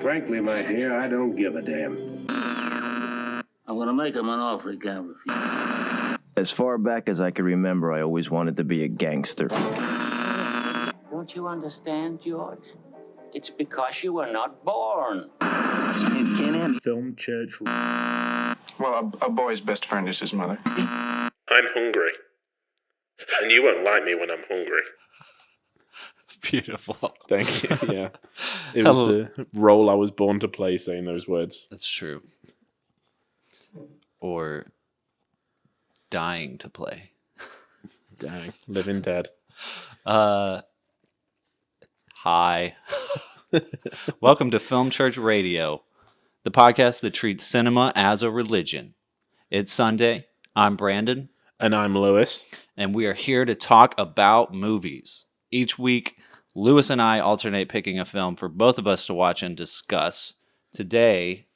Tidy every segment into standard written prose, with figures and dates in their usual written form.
Frankly, my dear, I don't give a damn. I'm gonna make him an offer he can't refuse. As far back as I can remember, I always wanted to be a gangster. Don't you understand, George? It's because you were not born. Film church. Well, a boy's best friend is his mother. I'm hungry. And you won't like me when I'm hungry. Beautiful. Thank you. Yeah. It was the role I was born to play, saying those words. That's true. Or dying to play. Dang. Living dead. Hi. Welcome to Film Church Radio, the podcast that treats cinema as a religion. It's Sunday. I'm Brandon. And I'm Lewis. And we are here to talk about movies. Each week, Lewis and I alternate picking a film for both of us to watch and discuss. Today,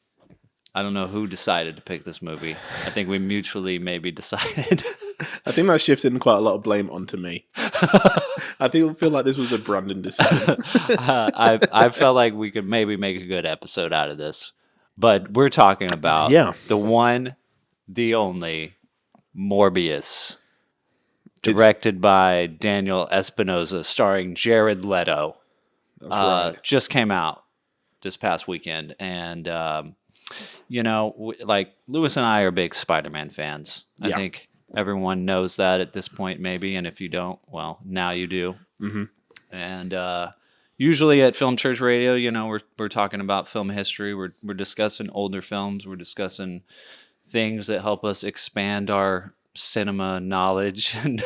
I don't know who decided to pick this movie. I think we mutually maybe decided. I think that shifted quite a lot of blame onto me. I feel like this was a Brandon decision. I felt like we could maybe make a good episode out of this. But we're talking about the one, the only, Morbius. Directed by Daniel Espinosa, starring Jared Leto. That's right. Just came out this past weekend. And, like Lewis and I are big Spider-Man fans. I think everyone knows that at this point, maybe. And if you don't, well, now you do. Mm-hmm. And usually at Film Church Radio, we're talking about film history. We're discussing older films. We're discussing things that help us expand our cinema knowledge and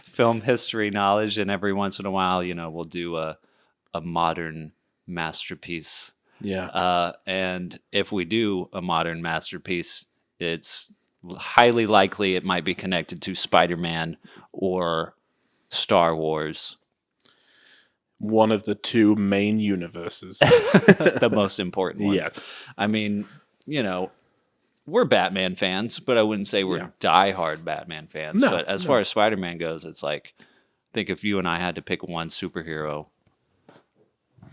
film history knowledge, and every once in a while, we'll do a modern masterpiece. And if we do a modern masterpiece, it's highly likely it might be connected to Spider-Man or Star Wars. One of the two main universes. The most important ones. Yes. I mean, we're Batman fans, but I wouldn't say we're diehard Batman fans. No, but as far as Spider-Man goes, it's like, I think if you and I had to pick one superhero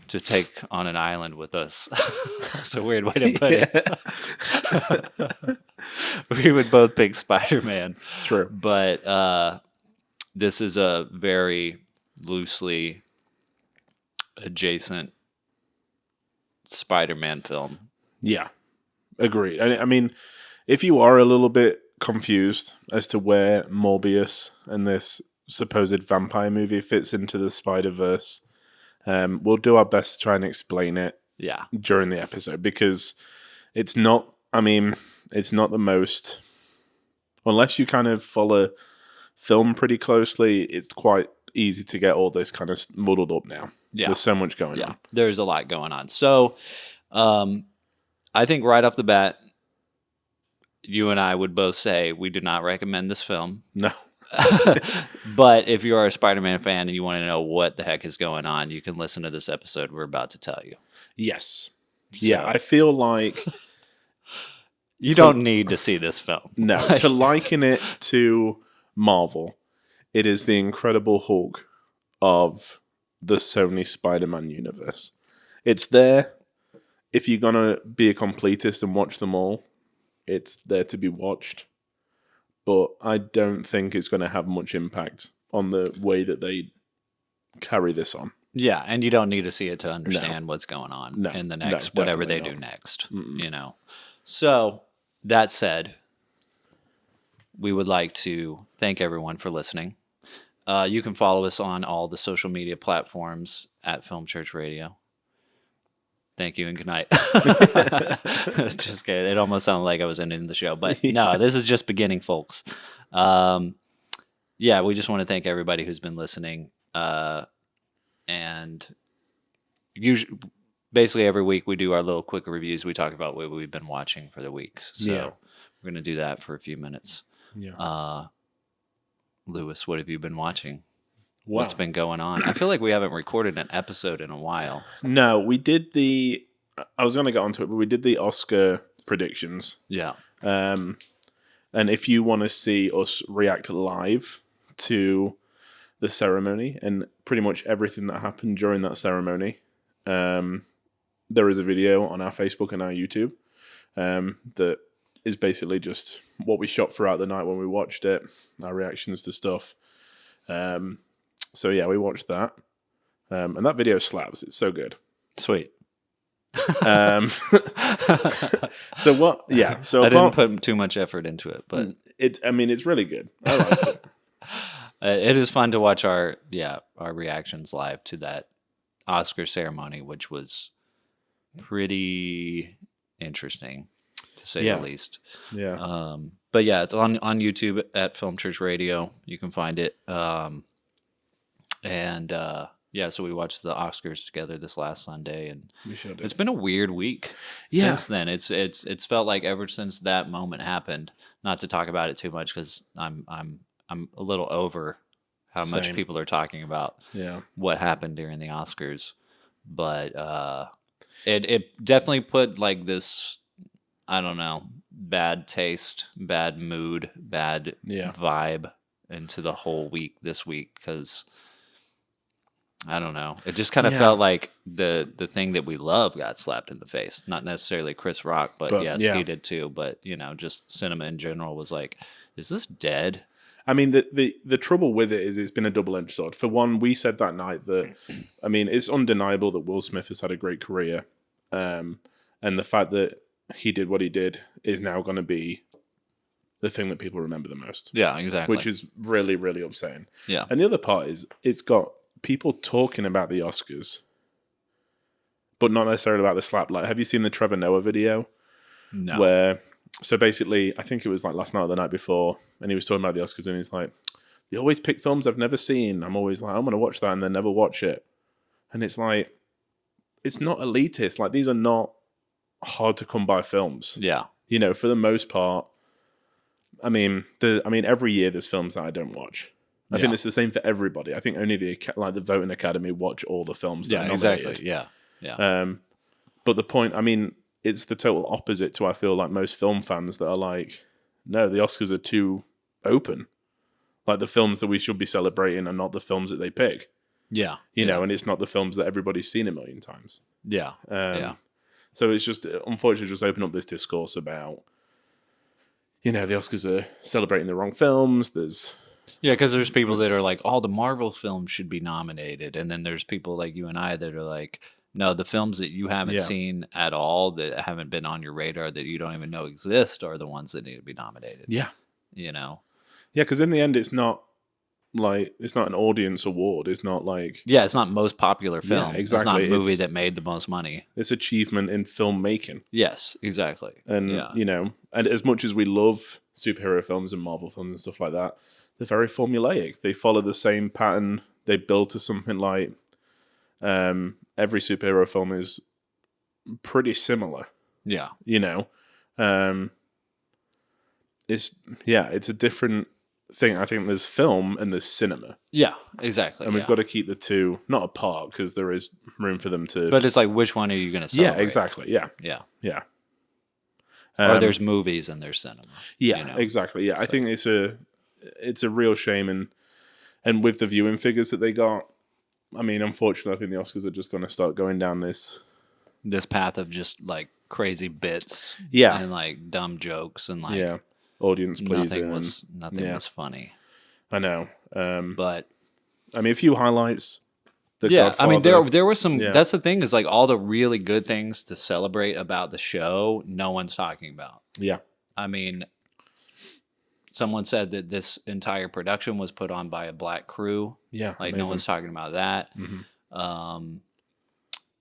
to take on an island with us, that's a weird way to put it. We would both pick Spider-Man. True. But this is a very loosely adjacent Spider-Man film. Yeah. Agreed. I mean, if you are a little bit confused as to where Morbius and this supposed vampire movie fits into the Spider-Verse, we'll do our best to try and explain it during the episode, because it's not the most, unless you kind of follow film pretty closely, it's quite easy to get all this kind of muddled up now. Yeah. There's so much going on. There's a lot going on. So, I think right off the bat, you and I would both say we do not recommend this film. No. But if you are a Spider-Man fan and you want to know what the heck is going on, you can listen to this episode we're about to tell you. Yes. So, yeah, I feel like... You don't need to see this film. No. To liken it to Marvel, it is the Incredible Hulk of the Sony Spider-Man universe. It's there. If you're going to be a completist and watch them all, it's there to be watched. But I don't think it's going to have much impact on the way that they carry this on. Yeah, and you don't need to see it to understand what's going on in the next, whatever they do next. Mm-mm. So, that said, we would like to thank everyone for listening. You can follow us on all the social media platforms at Film Church Radio. Thank you and good night. Just kidding. It almost sounded like I was ending the show, but no, this is just beginning, folks. We just want to thank everybody who's been listening. And usually, basically every week we do our little quick reviews. We talk about what we've been watching for the week. So we're going to do that for a few minutes. Yeah. Lewis, what have you been watching? What's been going on? I feel like we haven't recorded an episode in a while. No, we did I was going to get onto it, but we did the Oscar predictions. Yeah. And if you want to see us react live to the ceremony and pretty much everything that happened during that ceremony, there is a video on our Facebook and our YouTube that is basically just what we shot throughout the night when we watched it, our reactions to stuff. So yeah, we watched that, and that video slaps. It's so good. Sweet. So what? Yeah. So I didn't put too much effort into it, but it's really good. I like it. It is fun to watch our reactions live to that Oscar ceremony, which was pretty interesting, to say the least. Yeah. But yeah, it's on YouTube at Film Church Radio. You can find it. So we watched the Oscars together this last Sunday, and it's been a weird week since then. It's felt like ever since that moment happened. Not to talk about it too much because I'm a little over how much people are talking about what happened during the Oscars, but it definitely put like this, I don't know, bad taste, bad mood, bad vibe into the whole week this week, because I don't know. It just kind of felt like the thing that we love got slapped in the face. Not necessarily Chris Rock, but yes, he did too. But, just cinema in general was like, is this dead? I mean, the trouble with it is it's been a double-edged sword. For one, we said that night that, it's undeniable that Will Smith has had a great career. And the fact that he did what he did is now going to be the thing that people remember the most. Yeah, exactly. Which is really, really upsetting. Yeah. And the other part is it's got people talking about the Oscars, but not necessarily about the slap. Like, have you seen the Trevor Noah video? No. So basically, I think it was like last night or the night before, and he was talking about the Oscars, and he's like, they always pick films I've never seen. I'm always like, I'm going to watch that, and then never watch it. And it's like, it's not elitist. Like, these are not hard to come by films. Yeah. For the most part, every year there's films that I don't watch. I think it's the same for everybody. I think only the voting academy watch all the films that are nominated. Exactly. Yeah. But the point, it's the total opposite to, I feel like, most film fans that are like, no, the Oscars are too open. Like, the films that we should be celebrating are not the films that they pick. Yeah. And it's not the films that everybody's seen a million times. Yeah. So it's just, unfortunately, just open up this discourse about, the Oscars are celebrating the wrong films. Yeah, because there's people that are like, all the Marvel films should be nominated. And then there's people like you and I that are like, no, the films that you haven't seen at all, that haven't been on your radar, that you don't even know exist, are the ones that need to be nominated. Yeah. Yeah, because in the end, it's not an audience award. It's not like... Yeah, it's not most popular film. Yeah, exactly. It's not movie that made the most money. It's achievement in filmmaking. Yes, exactly. And, and as much as we love superhero films and Marvel films and stuff like that, they're very formulaic. They follow the same pattern. They build to something like... every superhero film is pretty similar. Yeah. It's a different thing. I think there's film and there's cinema. Yeah, exactly. And we've got to keep the two not apart, because there is room for them to... But it's like, which one are you going to celebrate? Yeah, exactly. Yeah. Yeah. Or there's movies and there's cinema. Yeah, exactly. Yeah, so. I think it's a real shame, and with the viewing figures that they got, unfortunately, I think the Oscars are just going to start going down this path of just like crazy bits, and like dumb jokes, and like audience pleasing. Nothing was funny. I know, but a few highlights. Godfather. There were some. Yeah. That's the thing, is like all the really good things to celebrate about the show, no one's talking about. Yeah, someone said that this entire production was put on by a black crew. Yeah, like amazing. No one's talking about that. Mm-hmm.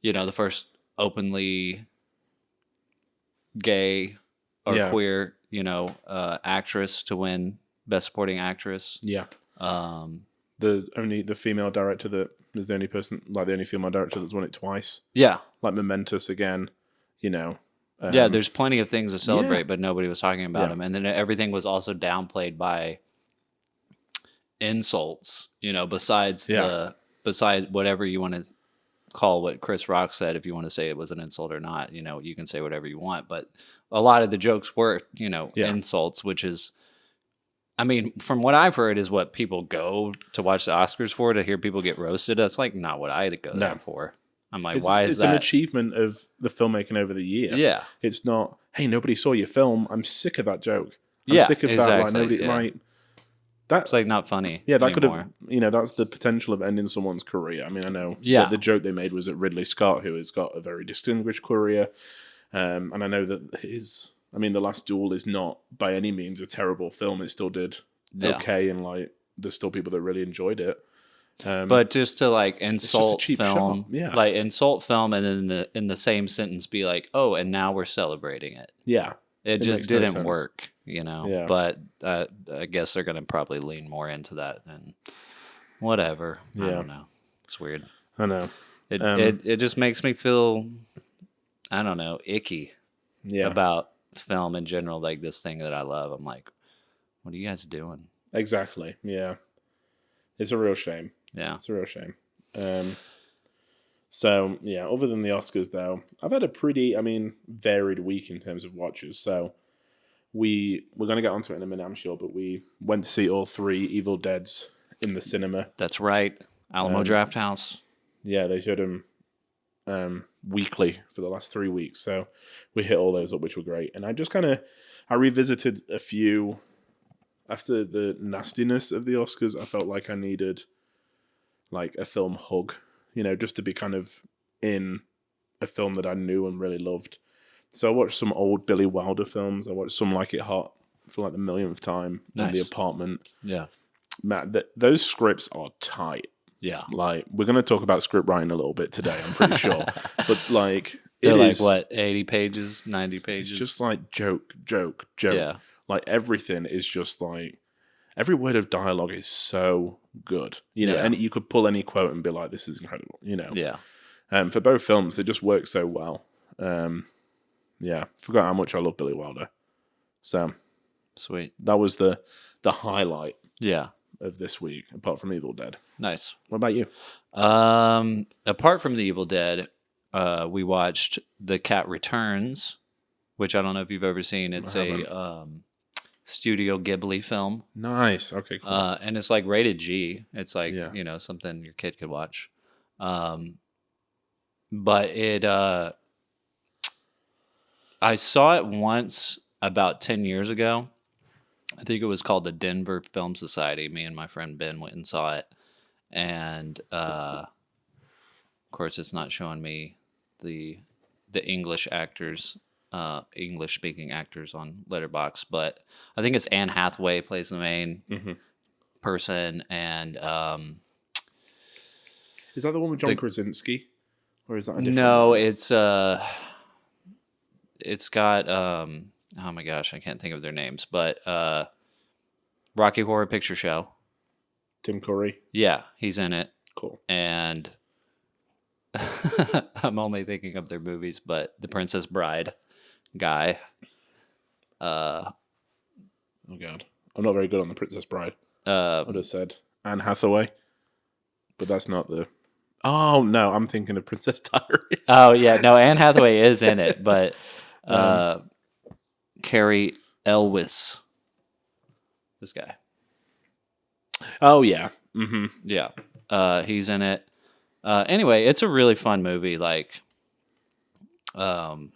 The first openly gay or queer, actress to win Best Supporting Actress. Yeah. The female director that is the only person, like the only female director that's won it twice. Yeah. Like Momentous again, there's plenty of things to celebrate, but nobody was talking about them. And then everything was also downplayed by insults, besides whatever you want to call what Chris Rock said. If you want to say it was an insult or not, you can say whatever you want. But a lot of the jokes were, insults, which is, from what I've heard, is what people go to watch the Oscars for, to hear people get roasted. That's like not what I go there for. I'm like, why is it's that? an achievement of the filmmaking over the year. Yeah. It's not, hey, nobody saw your film. I'm sick of that joke. I'm Yeah, sick of that. exactly, Like nobody yeah. like that. It's like not funny. Yeah, that could anymore. have, that's the potential of ending someone's career. I mean, I know Yeah. that the joke they made was at Ridley Scott, who has got a very distinguished career. And I know that The Last Duel is not by any means a terrible film. It still did okay, and like there's still people that really enjoyed it. But just to like insult cheap film, shot, yeah. like insult film, and then in the same sentence be like, oh, and now we're celebrating it. Yeah. It just makes no didn't sense. work, you know. Yeah. But I guess they're gonna probably lean more into that and whatever. I Yeah. don't know. It's weird. I know. It just makes me feel, I don't know, icky Yeah. about film in general. Like this thing that I love. I'm like, what are you guys doing? Exactly. Yeah. It's a real shame. Yeah. It's a real shame. So, yeah, other than the Oscars, though, I've had a pretty, varied week in terms of watches. So, we're going to get onto it in a minute, I'm sure, but we went to see all 3 Evil Deads in the cinema. That's right. Alamo Draft House. Yeah, they showed them weekly for the last 3 weeks. So, we hit all those up, which were great. And I revisited a few. After the nastiness of the Oscars, I felt like I needed like a film hug, just to be kind of in a film that I knew and really loved. So I watched some old Billy Wilder films. I watched Some Like It Hot for like the millionth time in The Apartment. Yeah. Matt, those scripts are tight. Yeah. Like, we're going to talk about script writing a little bit today, I'm pretty sure. But like, They're it like is, what, 80 pages, 90 pages? It's just like joke. Yeah. Like everything is just like, every word of dialogue is so good, and you could pull any quote and be like, this is incredible, Yeah. For both films, they just work so well. Forgot how much I love Billy Wilder. So Sweet. that was the highlight Yeah. of this week, apart from Evil Dead. Nice. What about you? Apart from The Evil Dead, we watched The Cat Returns, which I don't know if you've ever seen. It's a Studio Ghibli film. Nice. Okay, cool. And it's like rated G. It's like, Yeah. something your kid could watch. But it, I saw it once about 10 years ago. I think it was called the Denver Film Society. Me and my friend Ben went and saw it. And, of course, it's not showing me the English actors, English-speaking actors on Letterboxd, but I think it's Anne Hathaway plays the main person, and is that the one with John Krasinski, or is that a different no? one? It's got oh my gosh, I can't think of their names, but Rocky Horror Picture Show. Tim Curry. Yeah, he's in it. Cool. And I'm only thinking of their movies, but The Princess Bride guy. Oh God, I'm not very good on The Princess Bride. I would have said Anne Hathaway, but that's not the. Oh no, I'm thinking of Princess Diaries. Oh yeah, no, Anne Hathaway is in it, but Carrie Elwes, this guy. Oh yeah. Yeah, he's in it. Anyway, it's a really fun movie. Like, and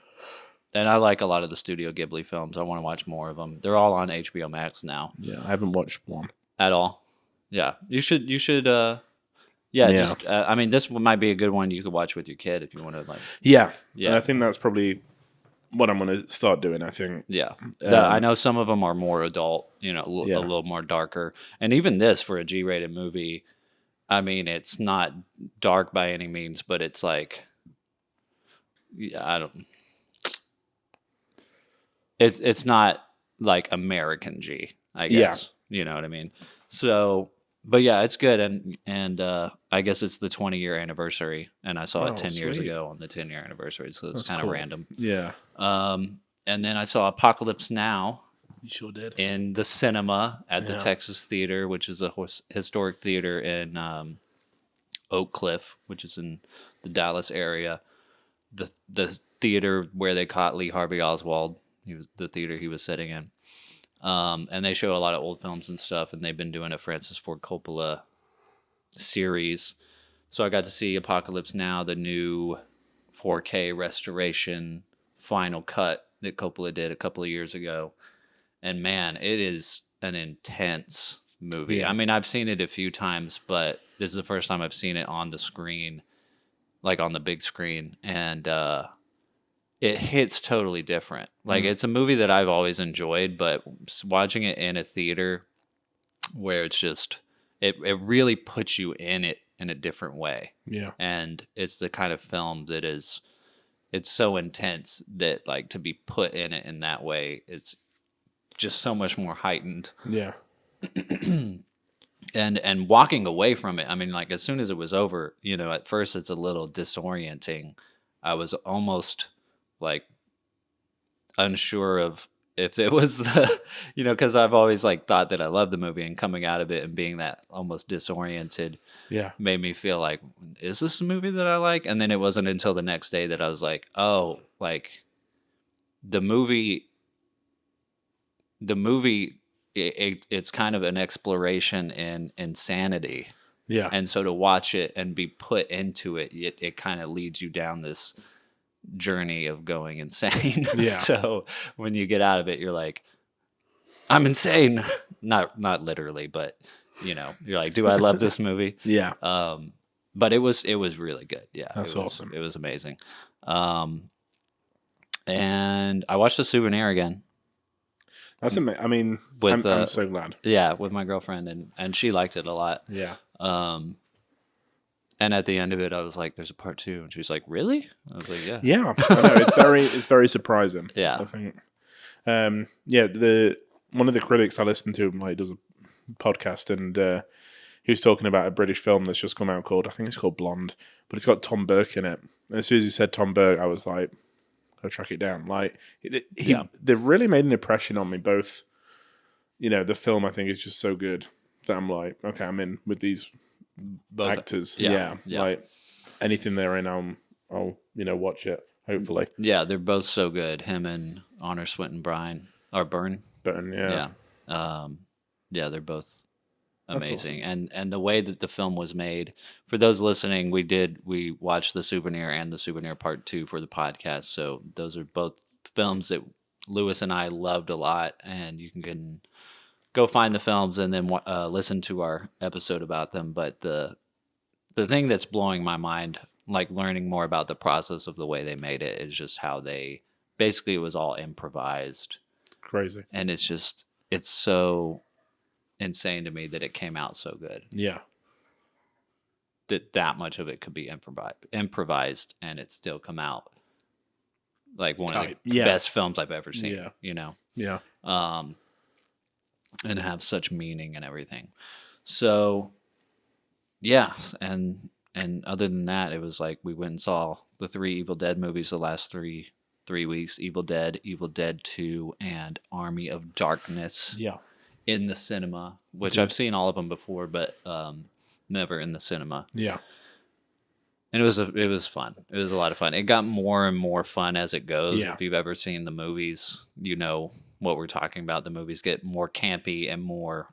I like a lot of the Studio Ghibli films. I want to watch more of them. They're all on HBO Max now. Yeah, I haven't watched one at all. Yeah, you should. Yeah. Just. This one might be a good one you could watch with your kid if you want to. Like. Yeah. Yeah. I think that's probably what I'm going to start doing. I think. Yeah. I know some of them are more adult. A little more darker. And even this for a G-rated movie, it's not dark by any means, but it's like. It's not like American G, I guess. Yeah. You know what I mean? So, but yeah, it's good, and I guess it's the 20-year anniversary, and I saw it 10 years ago on the 10-year anniversary, so it's kind of cool. random. Yeah. And then I saw Apocalypse Now. You sure did. In the cinema at the Texas Theater, which is a historic theater in Oak Cliff, which is in the Dallas area. The theater where they caught Lee Harvey Oswald. He was the theater he was sitting in. And they show a lot of old films and stuff, and they've been doing a Francis Ford Coppola series. So I got to see Apocalypse Now, the new 4K restoration final cut that Coppola did a couple of years ago. And man, it is an intense movie. Yeah. I mean, I've seen it a few times, but this is the first time I've seen it on the screen, like on the big screen. And it hits totally different. Like, it's a movie that I've always enjoyed, but watching it in a theater where it's just, it really puts you in it in a different way. Yeah. And it's the kind of film that is, it's so intense that, like, to be put in it in that way, it's just so much more heightened. Yeah. And walking away from it, I mean, like, as soon as it was over, you know, at first it's a little disorienting. I was almost like unsure of if it was the, you know, because I've always like thought that I loved the movie, and coming out of it and being that almost disoriented made me feel like, is this a movie that I like? And then it wasn't until the next day that I was like, oh, like the movie, it's kind of an exploration in insanity. Yeah. And so to watch it and be put into it, it kind of leads you down this journey of going insane. Yeah. So when you get out of it, you're like, I'm insane. Not literally, but you know, you're like, do I love this movie? Yeah. But it was really good. Yeah. That's awesome. It was amazing. And I watched The Souvenir again. That's amazing. I mean, I'm so glad. Yeah, with my girlfriend, and she liked it a lot. Yeah. And at the end of it, I was like, "There's a part 2," and she was like, "Really?" I was like, "Yeah." Yeah, I know, it's very surprising. Yeah. I think. One of the critics I listened to, like, does a podcast, and he was talking about a British film that's just come out called, I think it's called Blonde, but it's got Tom Burke in it. And as soon as he said Tom Burke, I was like, go track it down. Like, they've really made an impression on me. Both, you know, the film I think is just so good that I'm like, okay, I'm in with these both actors. Yeah. Like anything they're in, I'll watch it. Hopefully. Yeah, they're both so good. Him and Honor Swinton Byrne. Yeah. Yeah, they're both amazing. Awesome. And the way that the film was made, for those listening, we watched The Souvenir and The Souvenir Part 2 for the podcast. So those are both films that Lewis and I loved a lot, and you can go find the films and then listen to our episode about them. But the thing that's blowing my mind, like learning more about the process of the way they made it, is just how it was all improvised. Crazy. And it's so insane to me that it came out so good. Yeah. That much of it could be improvised and it still come out like one of the best films I've ever seen. Yeah. You know? Yeah. And have such meaning and everything. So yeah, and other than that, it was like we went and saw the 3 Evil Dead movies the last three weeks: Evil Dead, Evil Dead 2, and Army of Darkness. Yeah. In the cinema, which I've seen all of them before, but never in the cinema. Yeah. And it was fun. It was a lot of fun. It got more and more fun as it goes. Yeah. If you've ever seen the movies, you know what we're talking about. The movies get more campy and more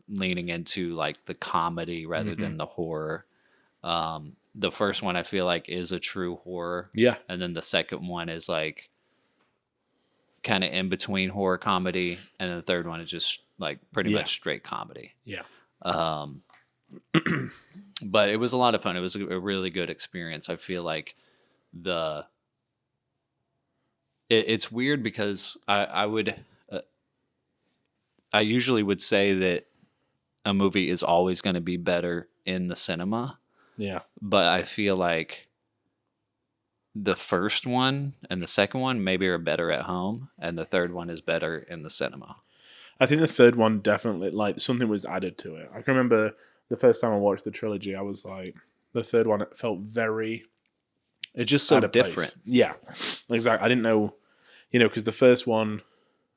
leaning into like the comedy rather than the horror. The first one I feel like is a true horror. Yeah. And then the second one is like kind of in between horror comedy, and then the third one is just like pretty much straight comedy. Yeah. But it was a lot of fun. It was a really good experience. I feel like it's weird because I usually would say that a movie is always going to be better in the cinema. Yeah. But I feel like the first one and the second one maybe are better at home, and the third one is better in the cinema. I think the third one definitely, like, something was added to it. I can remember the first time I watched the trilogy, I was like, the third one, it felt very... It's just so different. Yeah, exactly. I didn't know, because the first one,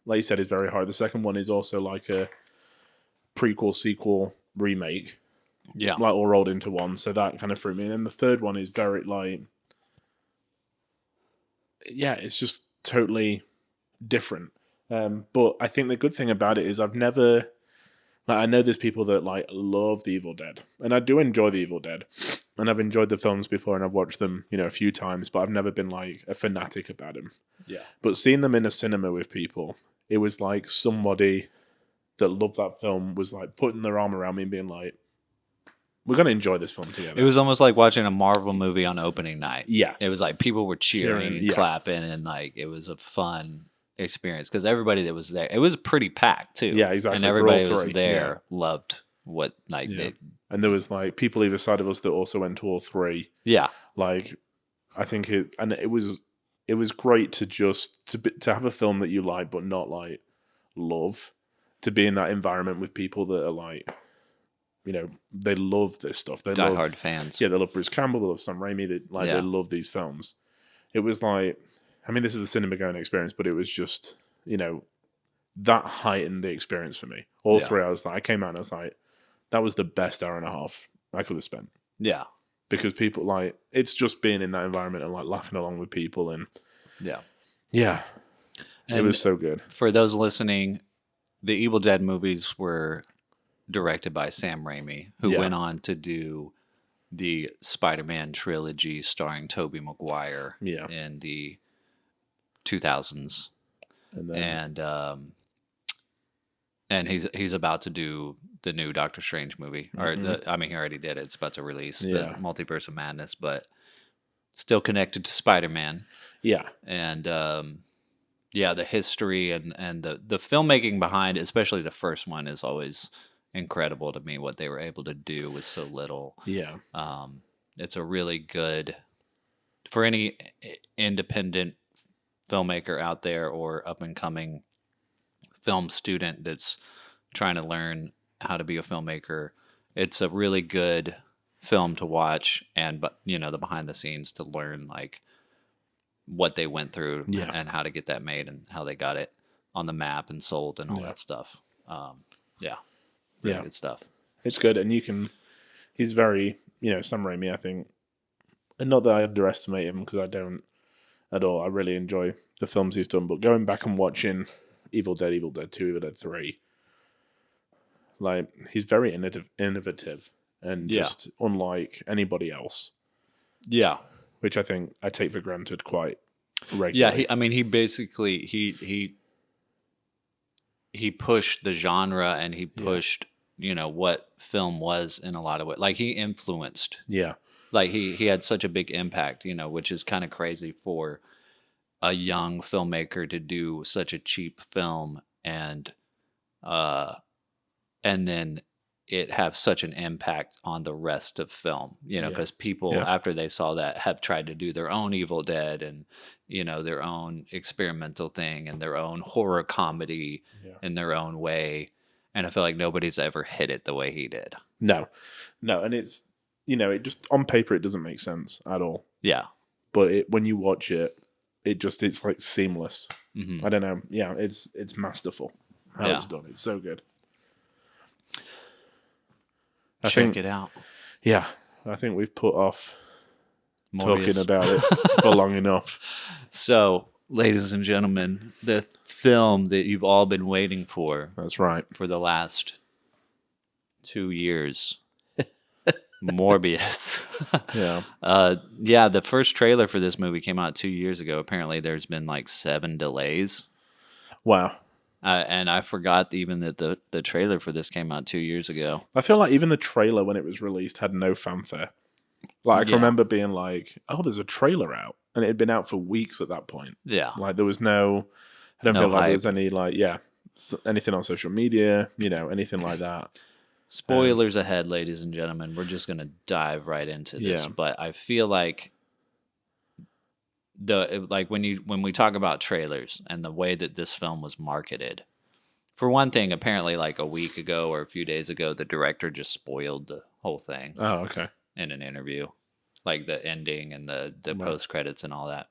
like you said, is very hard. The second one is also like a prequel, sequel, remake. Yeah. Like all rolled into one. So that kind of threw me. And then the third one is very like... Yeah, it's just totally different. But I think the good thing about it is I've never... Like, I know there's people that like love The Evil Dead, and I do enjoy The Evil Dead, and I've enjoyed the films before, and I've watched them, a few times, but I've never been like a fanatic about them. Yeah. But seeing them in a cinema with people, it was like somebody that loved that film was like putting their arm around me and being like, "We're gonna enjoy this film together." It was almost like watching a Marvel movie on opening night. Yeah. It was like people were cheering and Yeah. clapping, and like it was a fun experience because everybody that was there, it was pretty packed too. Yeah, exactly. And For all everybody that was three, there loved what like Yeah. they. And there was like people either side of us that also went to all three. Yeah. Like, I think it was great to just to have a film that you like but not like love, to be in that environment with people that are like, they love this stuff. They love Diehard fans. Yeah, they love Bruce Campbell, they love Sam Raimi, they love these films. It was like, I mean, this is the cinema going experience, but it was just, that heightened the experience for me. All 3 hours, I came out and I was like, that was the best hour and a half I could have spent. Yeah. Because people like, it's just being in that environment and like laughing along with people and Yeah. It was so good. For those listening, the Evil Dead movies were directed by Sam Raimi, who went on to do the Spider-Man trilogy starring Tobey Maguire in the 2000s. And he's about to do the new Doctor Strange movie. Or he already did it. It's about to release the Multiverse of Madness, but still connected to Spider-Man. Yeah. And the history and the filmmaking behind it, especially the first one, is always incredible to me, what they were able to do with so little. Yeah. It's a really good, for any independent filmmaker out there or up and coming film student that's trying to learn how to be a filmmaker, it's a really good film to watch, and the behind the scenes to learn like what they went through and how to get that made and how they got it on the map and sold and all that stuff. Really good stuff. It's good, and he's very, Sam Raimi, I think, and not that I underestimate him because I don't at all. I really enjoy the films he's done, but going back and watching Evil Dead 2, Evil Dead 3, like, he's very innovative and just unlike anybody else. Yeah. Which I think I take for granted quite regularly. Yeah, he basically he pushed the genre, and he pushed what film was in a lot of ways. Like, he influenced. Yeah. Like, he had such a big impact, which is kind of crazy for a young filmmaker to do such a cheap film and then it have such an impact on the rest of film, because people after they saw that have tried to do their own Evil Dead and, their own experimental thing and their own horror comedy in their own way. And I feel like nobody's ever hit it the way he did. No. And it's, it just, on paper, it doesn't make sense at all. Yeah. But when you watch it, it's like seamless. Mm-hmm. I don't know. Yeah, it's masterful how it's done. It's so good. Check it out. Yeah, I think we've put off Morbius. Talking about it for long enough. So, ladies and gentlemen, the film that you've all been waiting for. That's right. For the last 2 years. Morbius. Yeah. The first trailer for this movie came out 2 years ago. Apparently, there's been like 7 delays. Wow. And I forgot even that the trailer for this came out 2 years ago. I feel like even the trailer when it was released had no fanfare. Like, I can remember being like, oh, there's a trailer out. And it had been out for weeks at that point. Yeah. Like, there was no feel like there was any, like, anything on social media, anything like that. Spoilers ahead, ladies and gentlemen. We're just going to dive right into this. Yeah. But I feel like when we talk about trailers and the way that this film was marketed, for one thing, apparently like a week ago or a few days ago, the director just spoiled the whole thing. Oh, okay. In an interview, like the ending and the post credits and all that.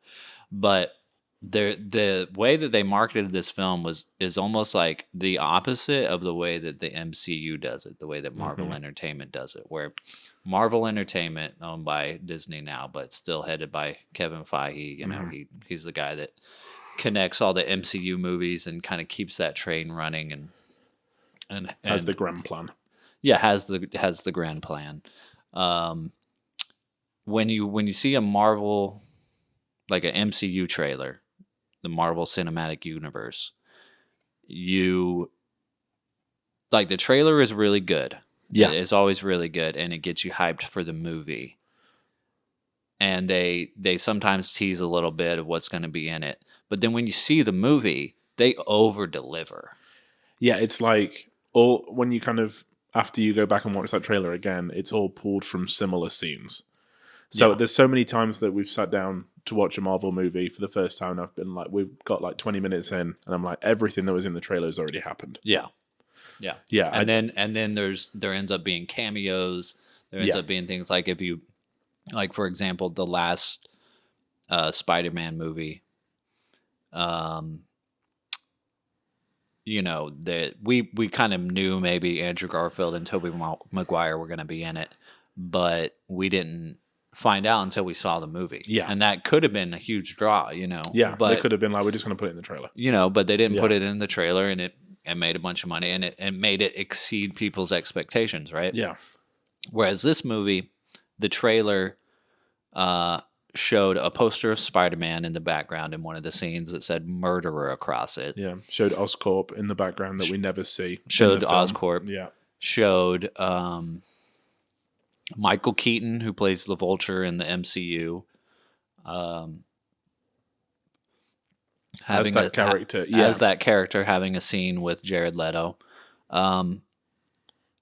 But the way that they marketed this film is almost like the opposite of the way that the MCU does it, the way that Marvel Entertainment does it, where Marvel Entertainment, owned by Disney now, but still headed by Kevin Feige, he's the guy that connects all the MCU movies and kind of keeps that train running. And and As the grand plan. Yeah, has the grand plan. When you see a Marvel, like an MCU trailer, the Marvel Cinematic Universe, you like the trailer is really good. Yeah. It's always really good, and it gets you hyped for the movie. And they sometimes tease a little bit of what's going to be in it, but then when you see the movie, they over deliver. Yeah, it's like all when you kind of after you go back and watch that trailer again, it's all pulled from similar scenes. So there's so many times that we've sat down to watch a Marvel movie for the first time, and I've been like, we've got like 20 minutes in, and I'm like, everything that was in the trailer has already happened. Yeah. Yeah. And then there ends up being cameos. There ends up being things like, if you like, for example, the last Spider-Man movie, you know, that we kind of knew maybe Andrew Garfield and Tobey Maguire were going to be in it, but we didn't find out until we saw the movie. Yeah. And that could have been a huge draw, you know. Yeah, but they could have been like, we're just going to put it in the trailer. You know, but they didn't put it in the trailer, and it made a bunch of money, and it made it exceed people's expectations, right? Yeah. Whereas this movie, the trailer showed a poster of Spider-Man in the background in one of the scenes that said murderer across it. Yeah. Showed Oscorp in the background that we never see. Showed Oscorp. Yeah. Showed Michael Keaton, who plays the Vulture in the MCU. As that character. As that character, having a scene with Jared Leto.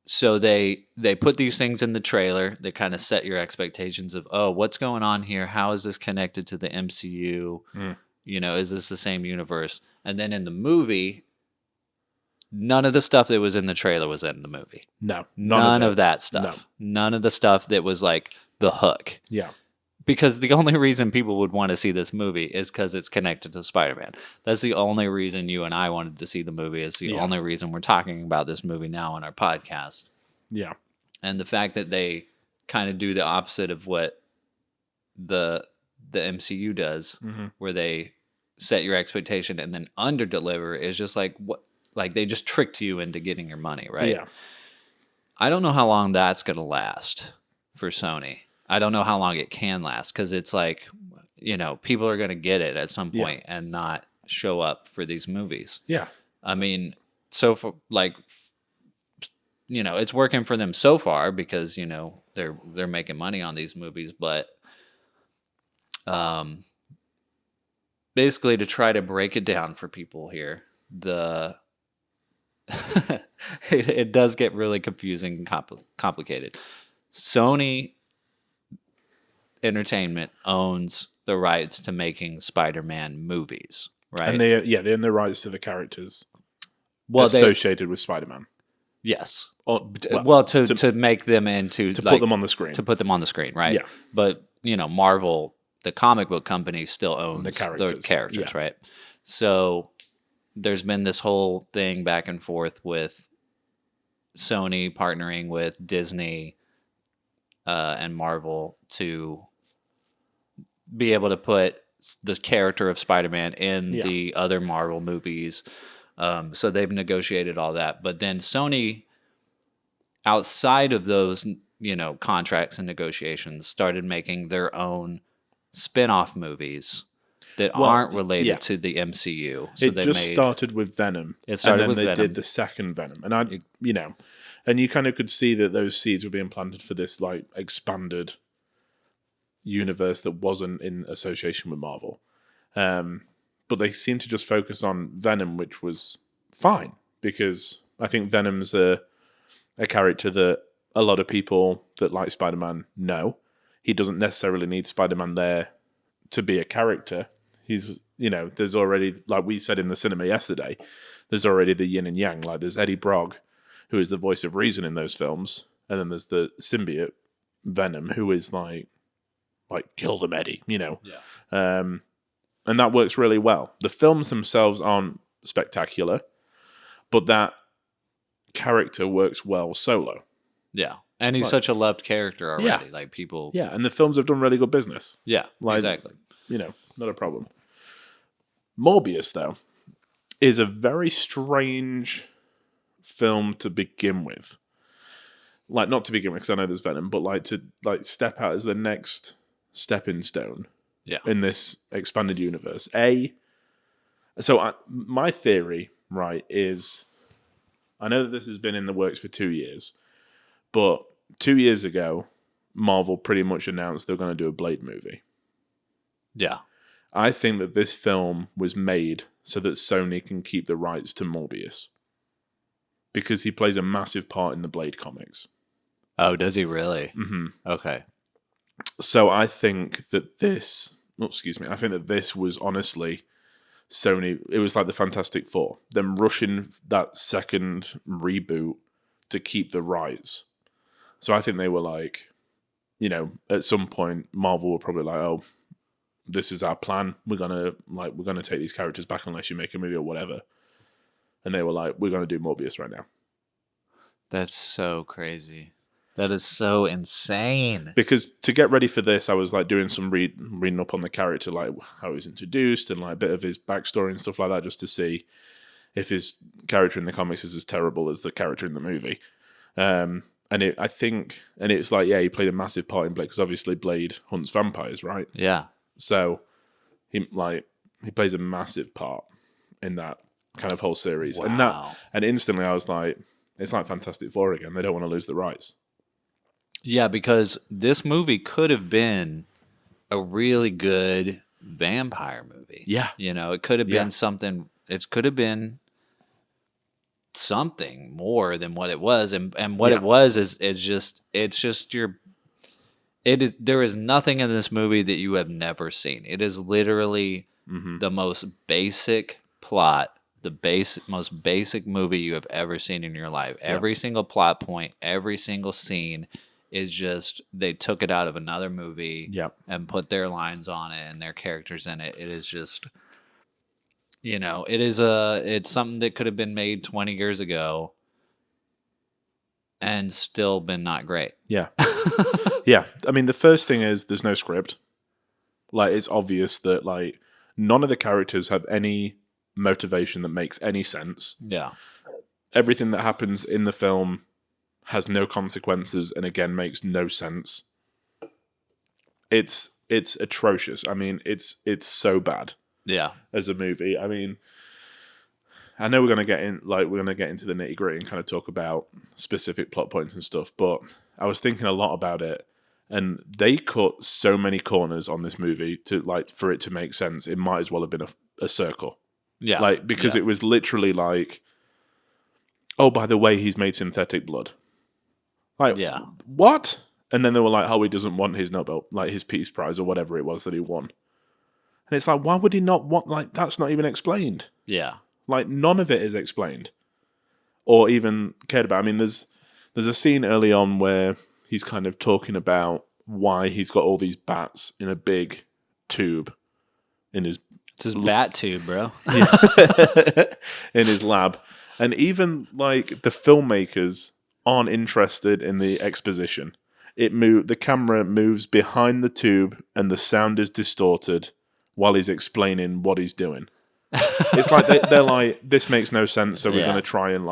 So they put these things in the trailer that kind of set your expectations of, oh, what's going on here? How is this connected to the MCU? You know, is this the same universe? And then in the movie, none of the stuff that was in the trailer was in the movie. No. None of that stuff. No. None of the stuff that was like the hook. Yeah. Because the only reason people would want to see this movie is because it's connected to Spider-Man. That's the only reason you and I wanted to see the movie. It's the only reason we're talking about this movie now on our podcast. Yeah. And the fact that they kind of do the opposite of what the MCU does, where they set your expectation and then under-deliver, is just like what, like they just tricked you into getting your money, right? Yeah. I don't know how long that's going to last for Sony. I don't know how long it can last, because it's like, you know, people are going to get it at some point and not show up for these movies. Yeah. I mean, so for like, you know, it's working for them so far because, you know, they're making money on these movies, but basically to try to break it down for people here, it does get really confusing and complicated. Sony Entertainment owns the rights to making Spider-Man movies, right? And they own the rights to the characters well, associated with Spider-Man. Yes. To make them into to put them on the screen. To put them on the screen, right? Yeah. But, you know, Marvel, the comic book company, still owns the characters, right? So there's been this whole thing back and forth with Sony partnering with Disney and Marvel to be able to put the character of Spider-Man in the other Marvel movies. So they've negotiated all that. But then Sony, outside of those, you know, contracts and negotiations, started making their own spin-off movies that aren't related to the MCU. So it just started with Venom. It started with Venom. Venom. They did the second Venom. And and you kind of could see that those seeds were being planted for this like expanded universe that wasn't in association with Marvel. But they seem to just focus on Venom, which was fine, because I think Venom's a character that a lot of people that like Spider-Man know. He doesn't necessarily need Spider-Man there to be a character. He's, you know, there's already, like we said in the cinema yesterday, there's already the yin and yang. Like there's Eddie Brock, who is the voice of reason in those films, and then there's the symbiote Venom, who is like kill them, Eddie, you know. Yeah. And that works really well. The films themselves aren't spectacular, but that character works well solo. Yeah. And he's such a loved character already. Yeah. Like people. Yeah, and the films have done really good business. Yeah, exactly. You know, not a problem. Morbius, though, is a very strange film to begin with. Like, not to begin with, because I know there's Venom, but like to like step out as the next stepping stone in this expanded universe. My theory, right, is I know that this has been in the works for 2 years, but 2 years ago, Marvel pretty much announced they're going to do a Blade movie. Yeah. I think that this film was made so that Sony can keep the rights to Morbius. Because he plays a massive part in the Blade comics. Oh, does he really? Mm-hmm. Okay. So I think that this was honestly Sony. It was like the Fantastic Four. Them rushing that second reboot to keep the rights. So I think they were like, at some point Marvel were probably like, oh, this is our plan. We're gonna take these characters back unless you make a movie or whatever. And they were like, we're gonna do Morbius right now. That's so crazy. That is so insane. Because to get ready for this, I was like doing some reading up on the character, like how he was introduced and like a bit of his backstory and stuff like that, just to see if his character in the comics is as terrible as the character in the movie. It's like, yeah, he played a massive part in Blade because obviously Blade hunts vampires, right? Yeah. So he plays a massive part in that kind of whole series. Wow. And instantly I was like, it's like Fantastic Four again. They don't want to lose the rights. Yeah, because this movie could have been a really good vampire movie. Yeah. It could have been something. It could have been something more than what it was, and what it was is there is nothing in this movie that you have never seen. It is literally the most basic plot, most basic movie you have ever seen in your life. Every single plot point, every single scene is just they took it out of another movie and put their lines on it and their characters in it. It is just it's something that could have been made 20 years ago and still been not great. Yeah. Yeah. I mean, the first thing is there's no script. Like, it's obvious that, like, none of the characters have any motivation that makes any sense. Yeah. Everything that happens in the film has no consequences and, again, makes no sense. It's atrocious. I mean, it's so bad. Yeah. As a movie. I mean, I know we're gonna get into the nitty-gritty and kind of talk about specific plot points and stuff, but I was thinking a lot about it, and they cut so many corners on this movie for it to make sense. It might as well have been a circle. Yeah. Because it was literally like, oh, by the way, he's made synthetic blood. What? And then they were like, oh, he doesn't want his Nobel, his Peace Prize or whatever it was that he won. And it's like, why would he not want, that's not even explained. Yeah. None of it is explained. Or even cared about. I mean, there's a scene early on where he's kind of talking about why he's got all these bats in a big tube in his... It's his bat tube, bro. In his lab. And even, the filmmakers aren't interested in the exposition. The camera moves behind the tube and the sound is distorted while he's explaining what he's doing. It's like they're like, this makes no sense, so we're going to try and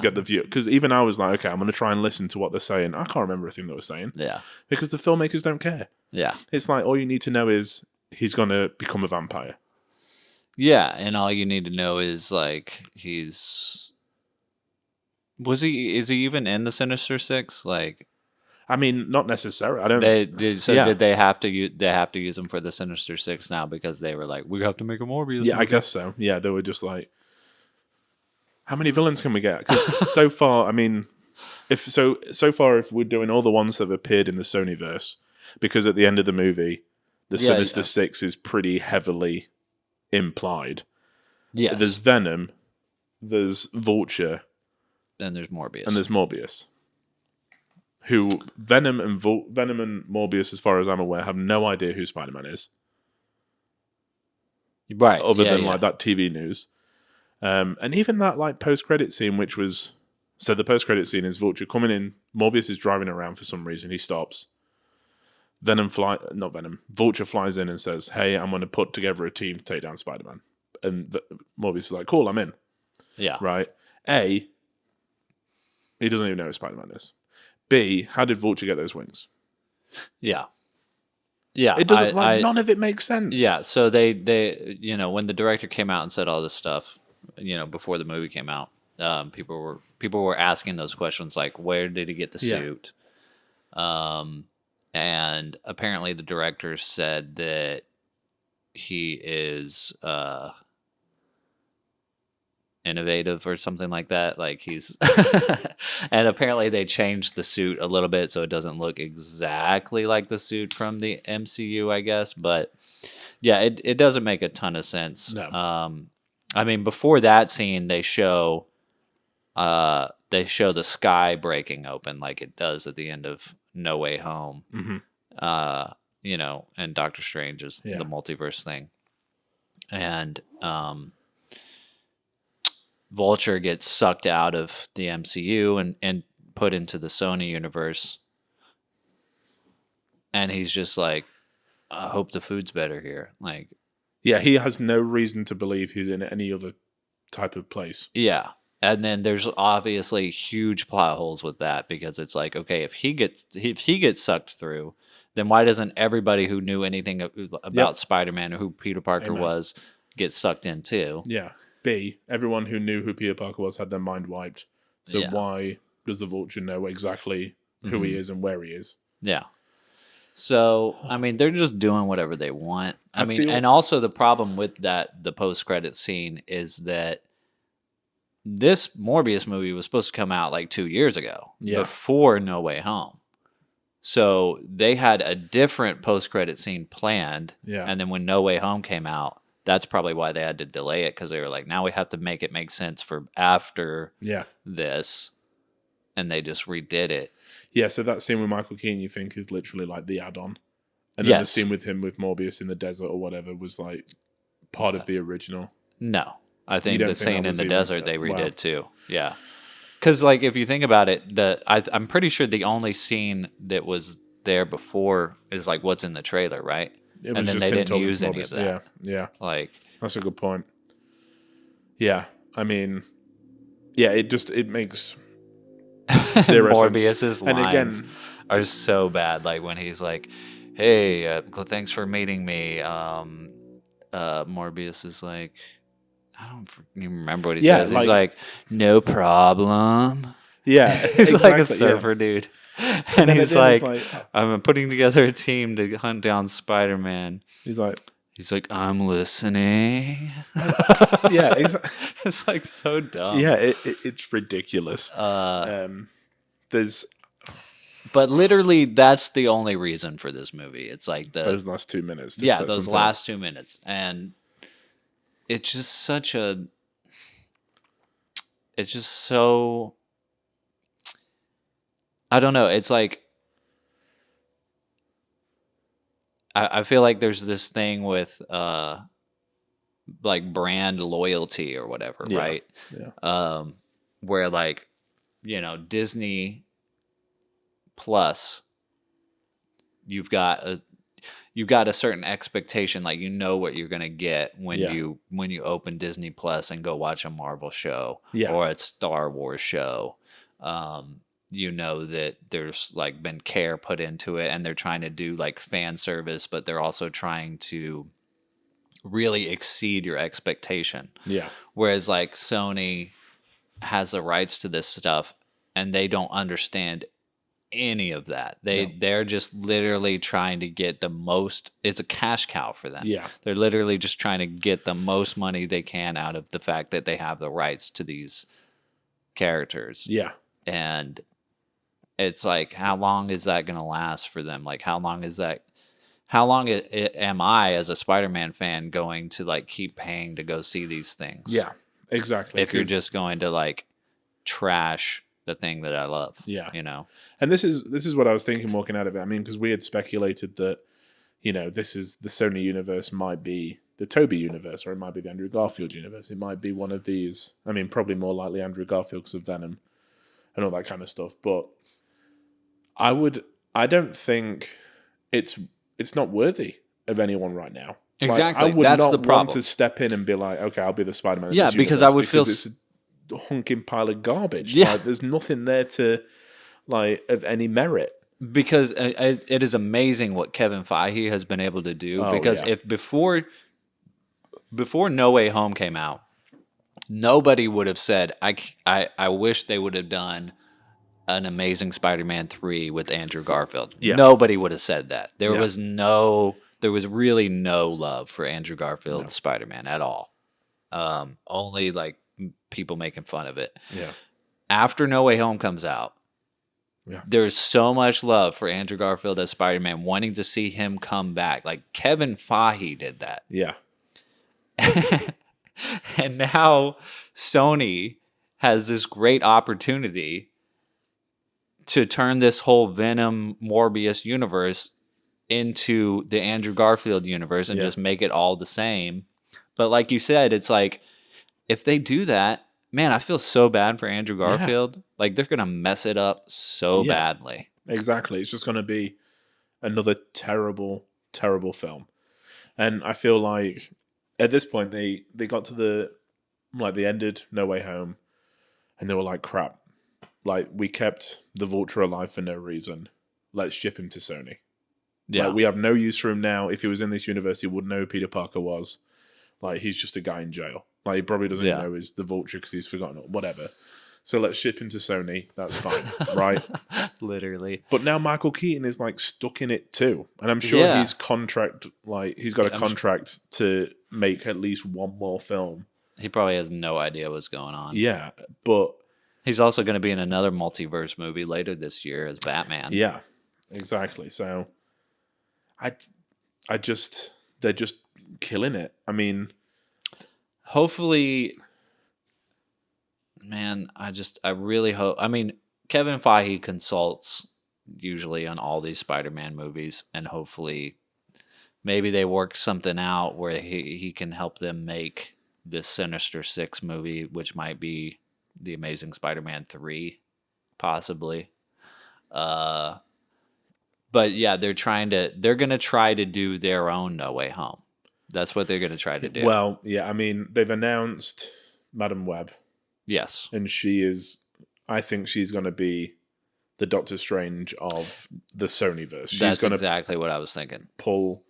get the view. Because even I was like, okay, I'm going to try and listen to what they're saying. I can't remember a thing they were saying. Yeah. Because the filmmakers don't care. Yeah. It's like, all you need to know is he's going to become a vampire. Yeah, and all you need to know is, is he even in the Sinister Six? I mean, not necessarily. I don't. Did they have to use them for the Sinister Six now because they were like, we have to make a Morbius? Yeah, movie. I guess so. Yeah, they were just like, how many villains can we get? Because so far, I mean, if we're doing all the ones that have appeared in the Sonyverse, because at the end of the movie, the Sinister Six is pretty heavily implied. Yes, there's Venom, there's Vulture, and there's Morbius. Who Venom and Morbius, as far as I'm aware, have no idea who Spider-Man is. Right. Other than that TV news. And even that post-credit scene, which was... So the post-credit scene is Vulture coming in. Morbius is driving around for some reason. He stops. Vulture flies in and says, hey, I'm going to put together a team to take down Spider-Man. And Morbius is like, cool, I'm in. Yeah. Right? He doesn't even know who Spider-Man is. B, how did Vulture get those wings? Yeah. Yeah. It doesn't, none of it makes sense. Yeah, so they when the director came out and said all this stuff, before the movie came out, people were asking those questions like, where did he get the suit? And apparently the director said that he is innovative or something like that. Like he's, and apparently they changed the suit a little bit so it doesn't look exactly like the suit from the MCU, I guess. But yeah, it doesn't make a ton of sense. No. I mean, before that scene, they show the sky breaking open like it does at the end of No Way Home. Mm-hmm. And Doctor Strange is the multiverse thing. And Vulture gets sucked out of the MCU and put into the Sony universe. And he's just like, I hope the food's better here. Like, yeah, he has no reason to believe he's in any other type of place. Yeah. And then there's obviously huge plot holes with that because it's like, okay, if he gets sucked through, then why doesn't everybody who knew anything about Spider-Man or who Peter Parker was get sucked in too? Yeah. B, everyone who knew who Peter Parker was had their mind wiped. So why does the Vulture know exactly who he is and where he is? Yeah. So, I mean, they're just doing whatever they want. I mean, and also the problem with the post-credit scene is that this Morbius movie was supposed to come out like 2 years ago before No Way Home. So they had a different post-credit scene planned. Yeah. And then when No Way Home came out, that's probably why they had to delay it because they were like, now we have to make it make sense for after this. And they just redid it. Yeah, so that scene with Michael Keaton you think is literally like the add-on. And then the scene with him with Morbius in the desert or whatever was like part of the original. No. I think the scene in the desert they redid too. Yeah. Because like if you think about it, I'm pretty sure the only scene that was there before is like what's in the trailer, right? And then they didn't use any of that. Yeah. Like that's a good point. Yeah. I mean, yeah, it makes zero Morbius's sense. lines are so bad. Like when he's like, hey, thanks for meeting me. Morbius is like, I don't even remember what he says. He's like, no problem. Yeah. He's like a surfer dude. And he's like, I'm putting together a team to hunt down Spider-Man. He's like, I'm listening. Yeah, it's like so dumb. Yeah, it's ridiculous. But literally, that's the only reason for this movie. It's like those last 2 minutes. Those last 2 minutes, and it's just such a. It's just so. I don't know. It's like. I feel like there's this thing with like brand loyalty or whatever, right? Yeah. Where like, Disney Plus, you've got a certain expectation, like what you're gonna get when you open Disney Plus and go watch a Marvel show or a Star Wars show. That there's like been care put into it and they're trying to do like fan service, but they're also trying to really exceed your expectation. Yeah. Whereas like Sony has the rights to this stuff and they don't understand any of that. They're just literally trying to get the most. It's a cash cow for them. Yeah. They're literally just trying to get the most money they can out of the fact that they have the rights to these characters. Yeah. And it's like, how long is that going to last for them? Like, how long am I as a Spider-Man fan going to like keep paying to go see these things? Yeah, exactly. If you're just going to like trash the thing that I love. Yeah. And this is what I was thinking walking out of it. I mean, because we had speculated that, this is the Sony universe might be the Tobey universe, or it might be the Andrew Garfield universe. It might be one of these. I mean, probably more likely Andrew Garfield because of Venom and all that kind of stuff. But I don't think it's not worthy of anyone right now. Exactly. Like, I would That's not the problem. want to step in and be like, okay, I'll be the Spider-Man. Yeah, because I would feel hunking pile of garbage. Yeah. Like, there's nothing there to like of any merit. Because it is amazing what Kevin Feige has been able to do. Oh, Because yeah. if before No Way Home came out, nobody would have said, I wish they would have done an Amazing Spider-Man 3 with Andrew Garfield. Yeah. Nobody would have said that. There Yeah. was really no love for Andrew Garfield's Spider-Man at all. Only like people making fun of it. Yeah. After No Way Home comes out, Yeah. there's so much love for Andrew Garfield as Spider-Man, wanting to see him come back. Like Kevin Feige did that. Yeah. And now Sony has this great opportunity to turn this whole Venom Morbius universe into the Andrew Garfield universe and just make it all the same. But like you said, it's like, if they do that, man, I feel so bad for Andrew Garfield. Like, they're going to mess it up so badly. Exactly. It's just going to be another terrible, terrible film. And I feel like at this point, they got to they ended No Way Home, and they were like, crap. Like, we kept the Vulture alive for no reason. Let's ship him to Sony. Yeah. Like, we have no use for him now. If he was in this universe, he wouldn't know who Peter Parker was. Like, he's just a guy in jail. Like, he probably doesn't even know he's the Vulture because he's forgotten it. Whatever. So let's ship him to Sony. That's fine, right? Literally. But now Michael Keaton is like stuck in it too, and I'm sure he's got a contract to make at least one more film. He probably has no idea what's going on. Yeah, but he's also going to be in another multiverse movie later this year as Batman. Yeah, exactly. So, they're just killing it. I mean, hopefully, man, I really hope. I mean, Kevin Feige consults usually on all these Spider-Man movies, and hopefully, maybe they work something out where he can help them make this Sinister Six movie, which might be the Amazing Spider-Man 3, possibly. But yeah, they're going to try to do their own No Way Home. That's what they're going to try to do. Well, yeah, I mean, they've announced Madam Web. Yes. And I think she's going to be the Doctor Strange of the Sonyverse. That's exactly what I was thinking. Pull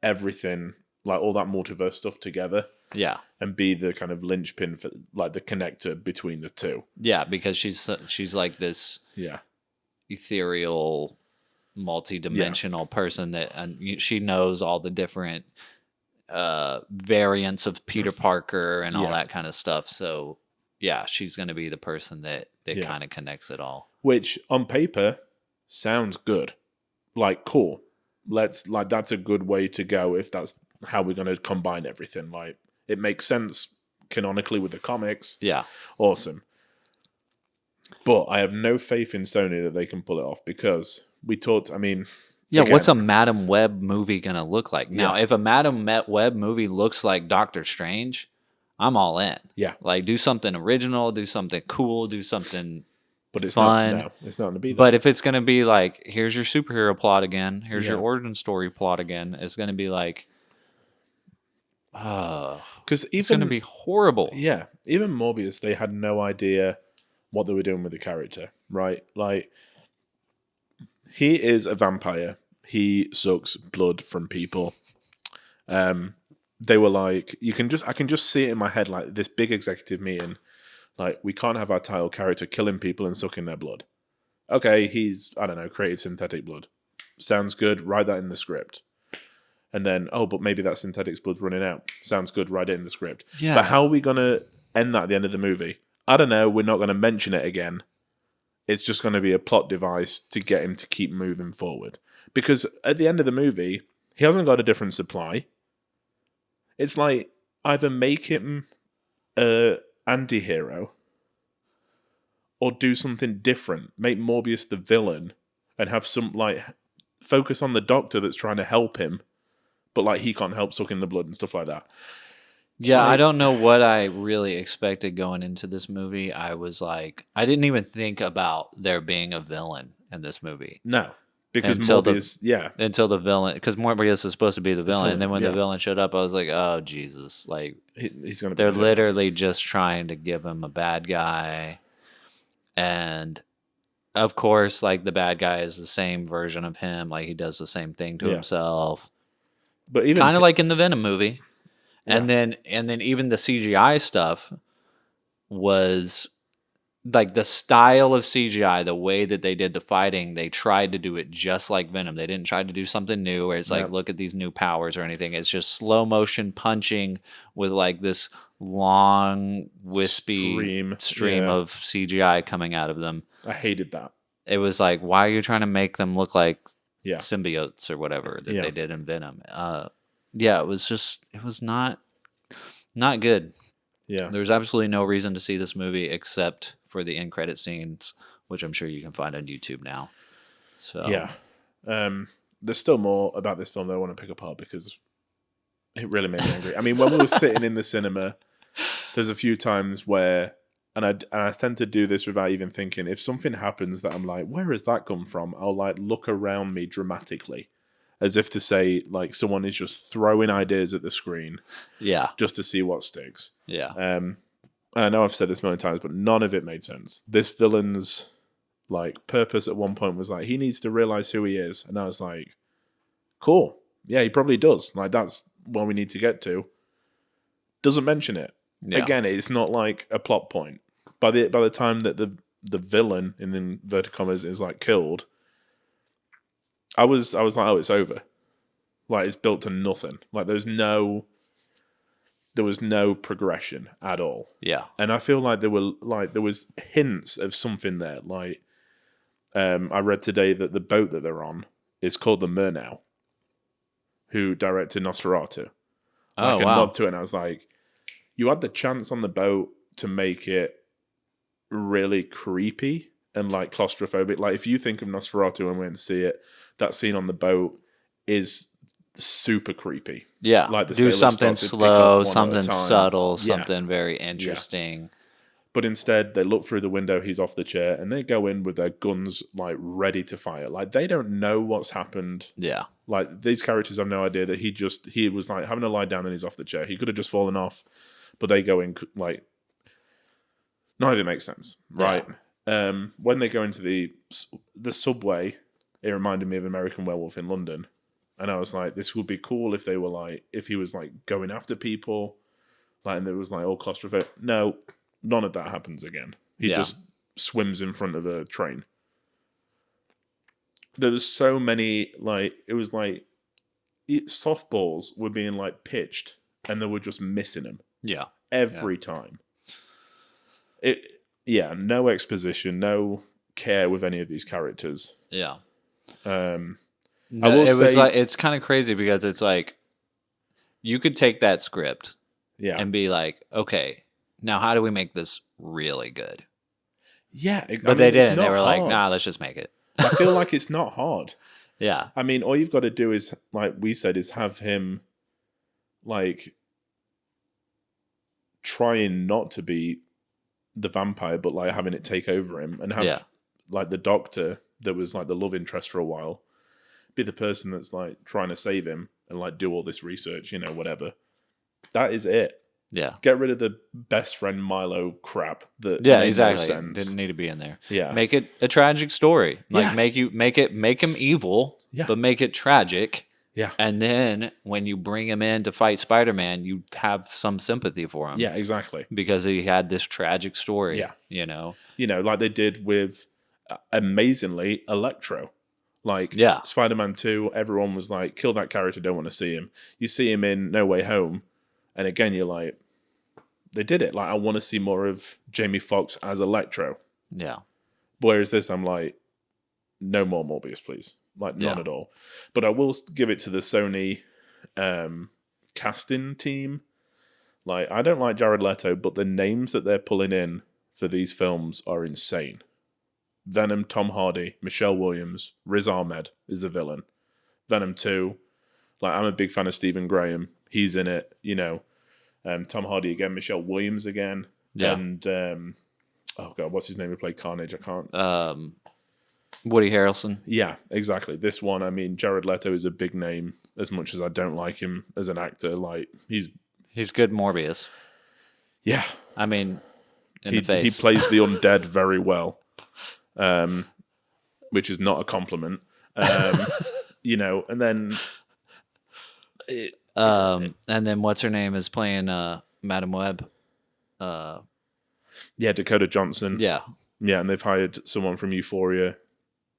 everything, like all that multiverse stuff together. Yeah. And be the kind of linchpin for like the connector between the two. Yeah, because she's like this ethereal, multi-dimensional person and she knows all the different variants of Peter Parker and all that kind of stuff. So yeah, she's going to be the person that kind of connects it all. Which on paper sounds good. Like, cool. That's a good way to go if that's how we're going to combine everything. Like, it makes sense canonically with the comics. Yeah. Awesome. But I have no faith in Sony that they can pull it off because we talked, I mean... Yeah, again, what's a Madam Web movie going to look like? Now, if a Madam Web movie looks like Doctor Strange, I'm all in. Yeah. Like, do something original, do something cool, do something but it's fun. It's not going to be that. But if it's going to be like, here's your superhero plot again, here's your origin story plot again, it's going to be like... because it's going to be horrible. Yeah, even Morbius, they had no idea what they were doing with the character, right? Like, he is a vampire. He sucks blood from people. They were like, I can just see it in my head, like this big executive meeting. Like, we can't have our title character killing people and sucking their blood. Okay, he's, I don't know, created synthetic blood. Sounds good. Write that in the script. And then, but maybe that synthetic blood's running out. Sounds good, write it in the script. Yeah. But how are we going to end that at the end of the movie? I don't know, we're not going to mention it again. It's just going to be a plot device to get him to keep moving forward. Because at the end of the movie, he hasn't got a different supply. It's like, either make him an anti-hero or do something different. Make Morbius the villain and have some, like, focus on the doctor that's trying to help him. But, like, he can't help sucking the blood and stuff like that. Yeah, I don't know what I really expected going into this movie. I was like, I didn't even think about there being a villain in this movie. No. Because until Morbius, until the villain, because Morbius is supposed to be the villain, and then when yeah. the villain showed up, I was like, oh Jesus, like he's going to be they're the villain. literally just trying to give him a bad guy, and of course, like the bad guy is the same version of him, like he does the same thing to himself, But even kind of like in the Venom movie, Yeah. and then even the CGI stuff was like the style of CGI, the way that they did the fighting, they tried to do it just like Venom. They didn't try to do something new where it's like, Yep. look at these new powers or anything. It's just slow motion punching with like this long, wispy stream yeah. of CGI coming out of them. I hated that. It was like, why are you trying to make them look like Yeah. symbiotes or whatever that Yeah. they did in Venom? It was not good. Yeah. There's absolutely no reason to see this movie except for the end credit scenes, which I'm sure you can find on YouTube now. So Yeah. There's still more about this film that I want to pick apart because it really made me angry. I mean, when we were sitting in the cinema, there's a few times where, and I tend to do this without even thinking, if something happens that I'm like, where has that come from? I'll like look around me dramatically, as if to say, like, someone is just throwing ideas at the screen, just to see what sticks. I know I've said this many times, but none of it made sense. This villain's like purpose at one point was like, he needs to realize who he is, and I was like, cool, yeah, he probably does. Like, that's what we need to get to. Doesn't mention it. Again, it's not like a plot point. By the time that the villain in inverted commas is like killed, I was like, oh, it's over. Like, it's built to nothing. Like, there was no progression at all. Yeah. And I feel like there was hints of something there. Like, I read today that the boat that they're on is called the Murnau, who directed Nosferatu. Oh, I wow. nod to it, and I was like, you had the chance on the boat to make it really creepy and like claustrophobic. Like, if you think of Nosferatu when we went to see it, that scene on the boat is super creepy. Yeah. Like, the do sailors something start to pick slow, off one at a something time. subtle, Yeah. something very interesting. But instead, they look through the window, he's off the chair, and they go in with their guns, like, ready to fire. Like, they don't know what's happened. Yeah. Like, these characters have no idea that he was, like, having to lie down and he's off the chair. He could have just fallen off, but they go in, like, none of it makes sense, right? Yeah. When they go into the subway, it reminded me of American Werewolf in London. And I was like, this would be cool if they were, like, if he was, like, going after people, like, and there was, like, all claustrophobic. No. None of that happens again. He just swims in front of a train. There was so many, like, it was like softballs were being like pitched and they were just missing them. Yeah. Every time. No exposition, no care with any of these characters. Yeah. I No, will it was say- like, it's kind of crazy because it's like you could take that script and be like, okay, now how do we make this really good? Yeah. But they didn't. They were like, nah, let's just make it. I feel like it's not hard. Yeah. I mean, all you've got to do is, like we said, is have him, like, trying not to be the vampire, but, like, having it take over him, and have, like, the doctor that was, like, the love interest for a while be the person that's, like, trying to save him and, like, do all this research, you know, whatever. That is it. Yeah. Get rid of the best friend Milo crap. That Yeah, made no exactly. sense. Didn't need to be in there. Yeah. Make it a tragic story. Like Yeah. make him evil, but make it tragic. Yeah. And then when you bring him in to fight Spider-Man, you have some sympathy for him. Yeah, exactly. Because he had this tragic story. Yeah. You know? You know, like they did with, amazingly, Electro. Like, Spider-Man 2, everyone was like, kill that character, don't want to see him. You see him in No Way Home, and again, you're like, they did it. Like, I want to see more of Jamie Foxx as Electro. Yeah. Whereas this, I'm like, no more Morbius, please. Like, none at all. But I will give it to the Sony casting team. Like, I don't like Jared Leto, but the names that they're pulling in for these films are insane. Venom, Tom Hardy, Michelle Williams, Riz Ahmed is the villain. Venom 2, like, I'm a big fan of Stephen Graham. He's in it, you know. Tom Hardy again, Michelle Williams again. Yeah. And, oh God, what's his name who played Carnage? I can't. Woody Harrelson. Yeah, exactly. This one, I mean, Jared Leto is a big name. As much as I don't like him as an actor, like he's good Morbius. Yeah, I mean, in he the face. he plays the undead very well, which is not a compliment. And then and then what's her name is playing Madam Web. Dakota Johnson. Yeah, and they've hired someone from Euphoria,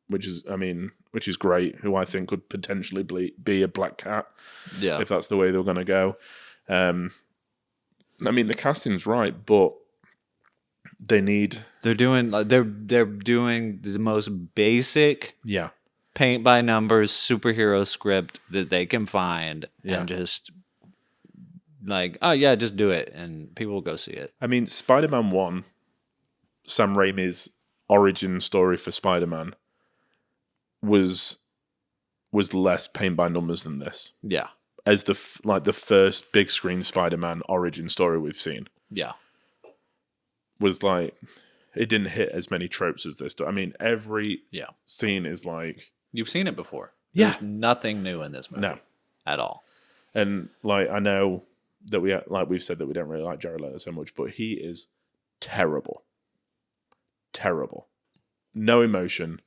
which is great. Who I think could potentially be a Black Cat. Yeah, if that's the way they're going to go. I mean, the casting's right, but they're doing the most basic paint by numbers superhero script that they can find, and just just do it, and people will go see it. I mean, Spider-Man 1, Sam Raimi's origin story for Spider-Man was less paint by numbers than this. Yeah. As the first big screen Spider-Man origin story we've seen. Yeah. Was like, it didn't hit as many tropes as this. I mean, every scene is like... You've seen it before. Yeah. There's nothing new in this movie. No. At all. And I know that we've said that we don't really like Jared Leto so much, but he is terrible. Terrible. No emotion.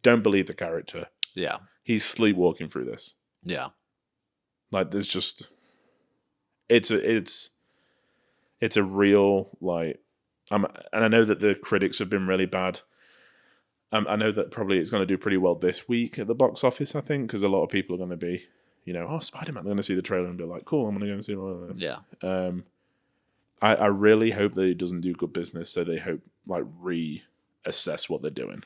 Don't believe the character. Yeah. He's sleepwalking through this. Yeah. There's just... It's a real, and I know that the critics have been really bad. I know that probably it's going to do pretty well this week at the box office, I think, because a lot of people are going to be, Spider-Man, they're going to see the trailer and be like, cool, I'm going to go and see it. Yeah. I really hope that it doesn't do good business, so they hope, reassess what they're doing.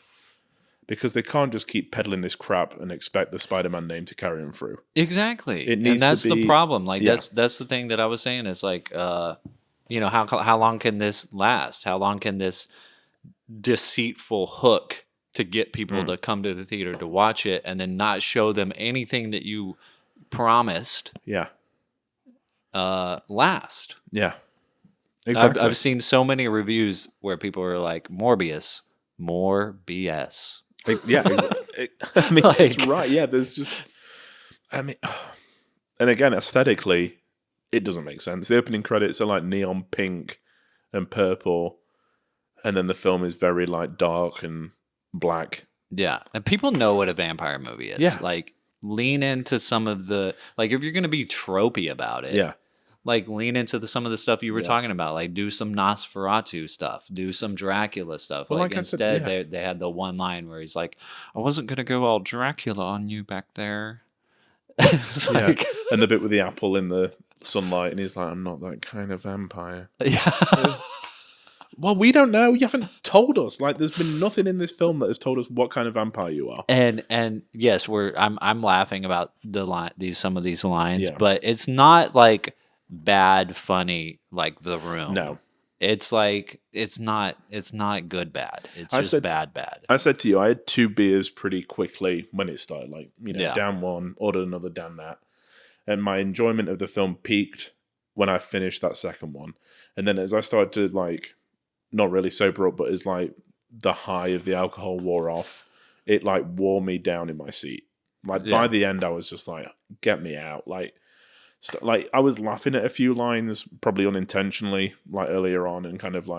Because they can't just keep peddling this crap and expect the Spider-Man name to carry them through. Exactly. It needs and that's to be, the problem. That's the thing that I was saying is how long can this last? How long can this deceitful hook to get people to come to the theater to watch it and then not show them anything that you promised last? Yeah. Exactly. I've seen so many reviews where people are like, Morbius, more BS. It's right. Yeah, there's just... and again, aesthetically, it doesn't make sense. The opening credits are neon pink and purple, and then the film is very dark and black. Yeah, and people know what a vampire movie is. Yeah. Lean into some of the... if you're going to be tropey about it... Yeah. Lean into some of the stuff you were talking about. Do some Nosferatu stuff. Do some Dracula stuff. Well, instead, they had the one line where he's like, I wasn't going to go all Dracula on you back there. And the bit with the apple in the sunlight, and he's like, I'm not that kind of vampire. Yeah. Well, we don't know. You haven't told us. There's been nothing in this film that has told us what kind of vampire you are. And yes, I'm laughing about some of these lines, but it's not bad funny like The Room. No. It's it's not good bad. It's just bad. I said to you, I had 2 beers pretty quickly when it started. Down one, ordered another, down that. And my enjoyment of the film peaked when I finished that second one. And then as I started to not really sober up, but as the high of the alcohol wore off, it wore me down in my seat. By the end, I was just get me out. I was laughing at a few lines, probably unintentionally, earlier on, and kind of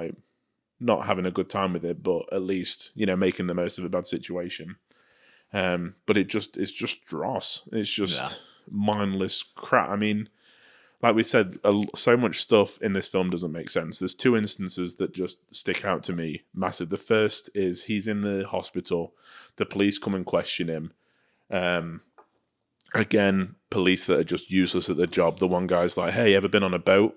not having a good time with it, but at least making the most of a bad situation. But it's just dross. It's just mindless crap. I mean, like we said, so much stuff in this film doesn't make sense. There's 2 instances that just stick out to me massive. The first is he's in the hospital. The police come and question him. Again, police that are just useless at their job. The one guy's like, hey, ever been on a boat?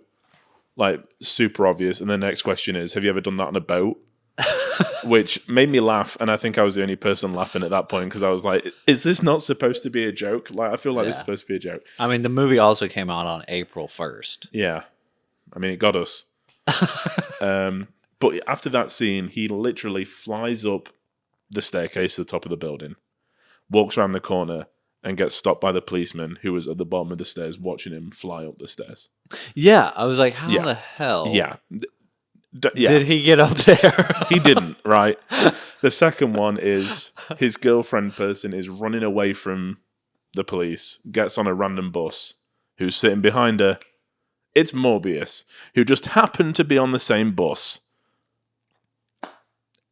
Super obvious. And the next question is, have you ever done that on a boat? Which made me laugh. And I think I was the only person laughing at that point because I was like, is this not supposed to be a joke? I feel like this is supposed to be a joke. I mean, the movie also came out on April 1st. Yeah. I mean, it got us. But after that scene, he literally flies up the staircase to the top of the building, walks around the corner, and gets stopped by the policeman who was at the bottom of the stairs watching him fly up the stairs. Yeah, I was like, how the hell did he get up there? He didn't, right? The second one is his girlfriend person is running away from the police, gets on a random bus. Who's sitting behind her? It's Morbius, who just happened to be on the same bus.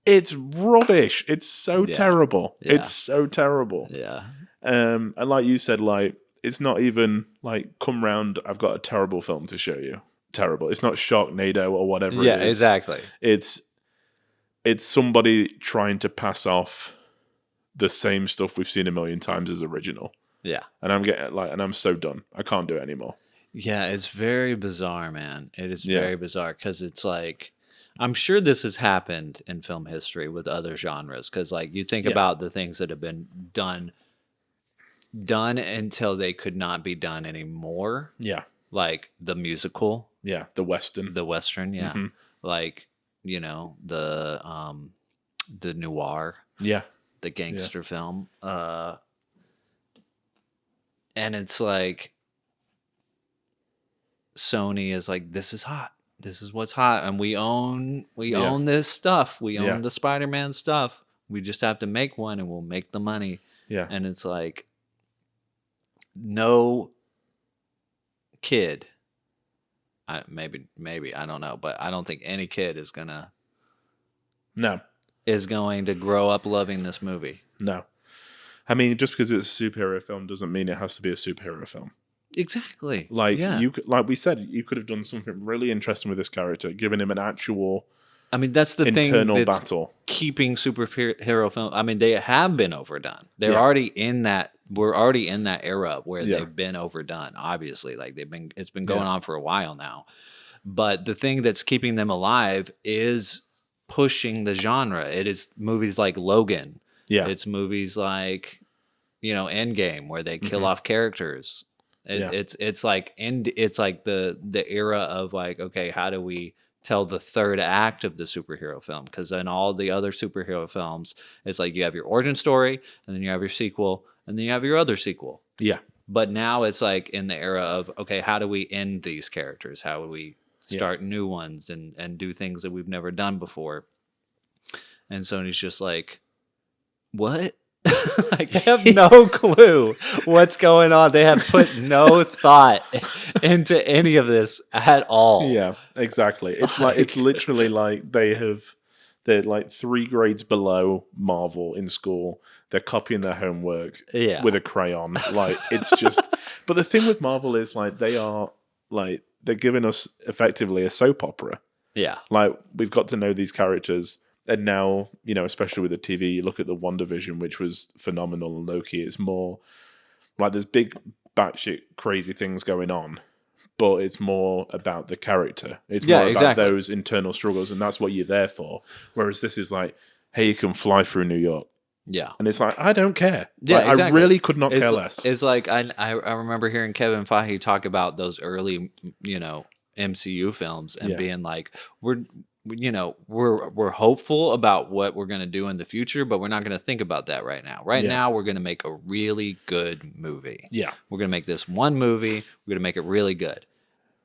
It's rubbish. It's so terrible. Yeah. It's so terrible. Yeah. And like you said, like it's not even like come round. I've got a terrible film to show you. Terrible. It's not Sharknado or whatever. Yeah, it is. exactly. It's somebody trying to pass off the same stuff we've seen a million times as original. Yeah. And I'm so done. I can't do it anymore. Yeah, it's very bizarre, man. It is very bizarre because it's like, I'm sure this has happened in film history with other genres because, like, you think about the things that have been done until they could not be done anymore. Yeah. Like the musical. Yeah. The Western. Yeah. Mm-hmm. Like, the noir. Yeah. The gangster film. And it's like Sony is like, this is hot. This is what's hot. And we own this stuff. We own the Spider-Man stuff. We just have to make one and we'll make the money. Yeah. And it's like, no kid, maybe, I don't know, but I don't think any kid is going to grow up loving this movie. No. I mean, just because it's a superhero film doesn't mean it has to be a superhero film. Exactly. Like like we said, you could have done something really interesting with this character, giving him an actual. I mean, that's the internal thing that's battle. Keeping superhero film. I mean, they have been overdone. They're already in that. We're already in that era where they've been overdone. Obviously, like it's been going on for a while now. But the thing that's keeping them alive is pushing the genre. It is movies like Logan. Yeah. It's movies like, Endgame, where they kill off characters. It's like the era of like, okay, how do we tell the third act of the superhero film? Because in all the other superhero films, it's like you have your origin story, and then you have your sequel, and then you have your other sequel. Yeah. But now it's like in the era of, okay, how do we end these characters? How do we start new ones and do things that we've never done before? And Sony's just like, what? Like, they have no clue what's going on. They have put no thought into any of this at all. Yeah, exactly. It's like it's literally like they're like 3 grades below Marvel in school. They're copying their homework with a crayon. Like it's just. But the thing with Marvel is like they're giving us effectively a soap opera. Yeah, like we've got to know these characters. And now, especially with the TV, you look at the WandaVision, which was phenomenal, and Loki. It's more like there's big batshit crazy things going on, but it's more about the character. It's more about those internal struggles, and that's what you're there for. Whereas this is like, hey, you can fly through New York. Yeah. And it's like, I don't care. Yeah, like, I really could not care less. It's like, I remember hearing Kevin Feige talk about those early, MCU films and being like, we're hopeful about what we're going to do in the future, but we're not going to think about that right now. Right now, we're going to make a really good movie. Yeah. We're going to make this one movie. We're going to make it really good.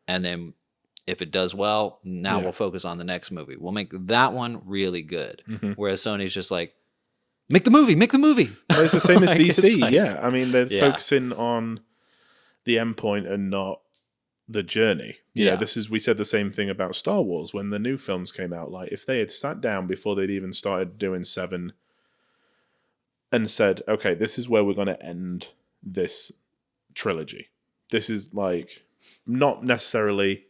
And then if it does well, now we'll focus on the next movie. We'll make that one really good. Mm-hmm. Whereas Sony's just like, make the movie. Well, it's the same as DC. Like, I mean, they're focusing on the end point and not the journey. We said the same thing about Star Wars when the new films came out. Like if they had sat down before they'd even started doing 7 and said, okay, this is where we're going to end this trilogy. This is like not necessarily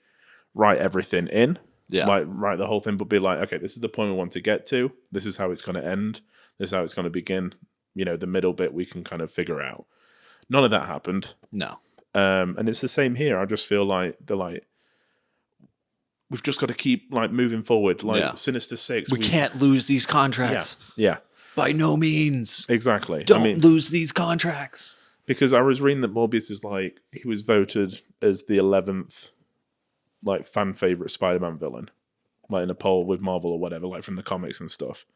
write everything in, like write the whole thing, but be like, okay, this is the point we want to get to. This is how it's going to end. This is how it's going to begin. The middle bit we can kind of figure out. None of that happened. No. And it's the same here. I just feel like they're like, we've just got to keep like moving forward. Like Sinister Six, we can't lose these contracts. Yeah, by no means. Exactly. Don't lose these contracts. Because I was reading that Morbius is like he was voted as the 11th like fan favorite Spider-Man villain, like in a poll with Marvel or whatever, like from the comics and stuff.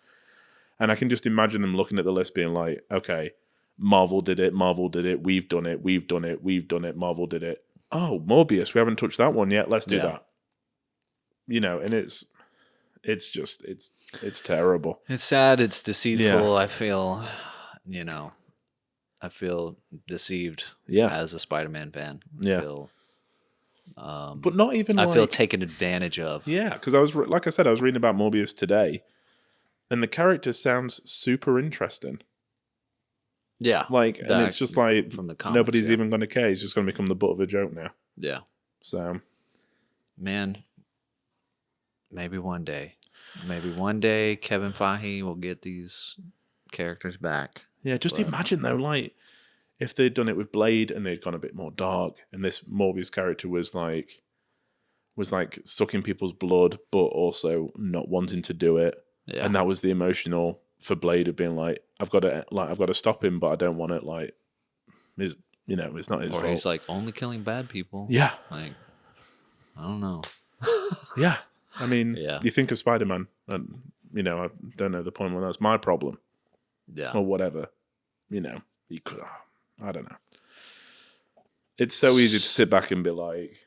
And I can just imagine them looking at the list, being like, okay. Marvel did it, we've done it, Marvel did it. Oh, Morbius, we haven't touched that one yet, let's do that. And it's it's just it's terrible. It's sad. It's deceitful. Yeah. I feel, I feel deceived. Yeah. As a Spider-Man fan. Yeah. I feel, But not even. I feel like, taken advantage of. Yeah, because I was like I said, I was reading about Morbius today, and the character sounds super interesting. Yeah. Like, and it's just like from the comics, nobody's yeah. even going to care. He's just going to become the butt of a joke now. Yeah. So, Man, maybe one day. Maybe one day Kevin Feige will get these characters back. yeah, just imagine though, like if they'd done it with Blade and they'd gone a bit more dark, and this Morbius character was like sucking people's blood, but also not wanting to do it, Yeah. and that was the emotional for Blade of being like, I've got to stop him, but I don't want it. Like, it's not his Or fault. he's like only killing bad people. Yeah, Like, I don't know. yeah. I mean, Yeah. you think of Spider-Man, and I don't know the point when that's my problem Yeah. or whatever. You could. I don't know. It's so easy to sit back and be like,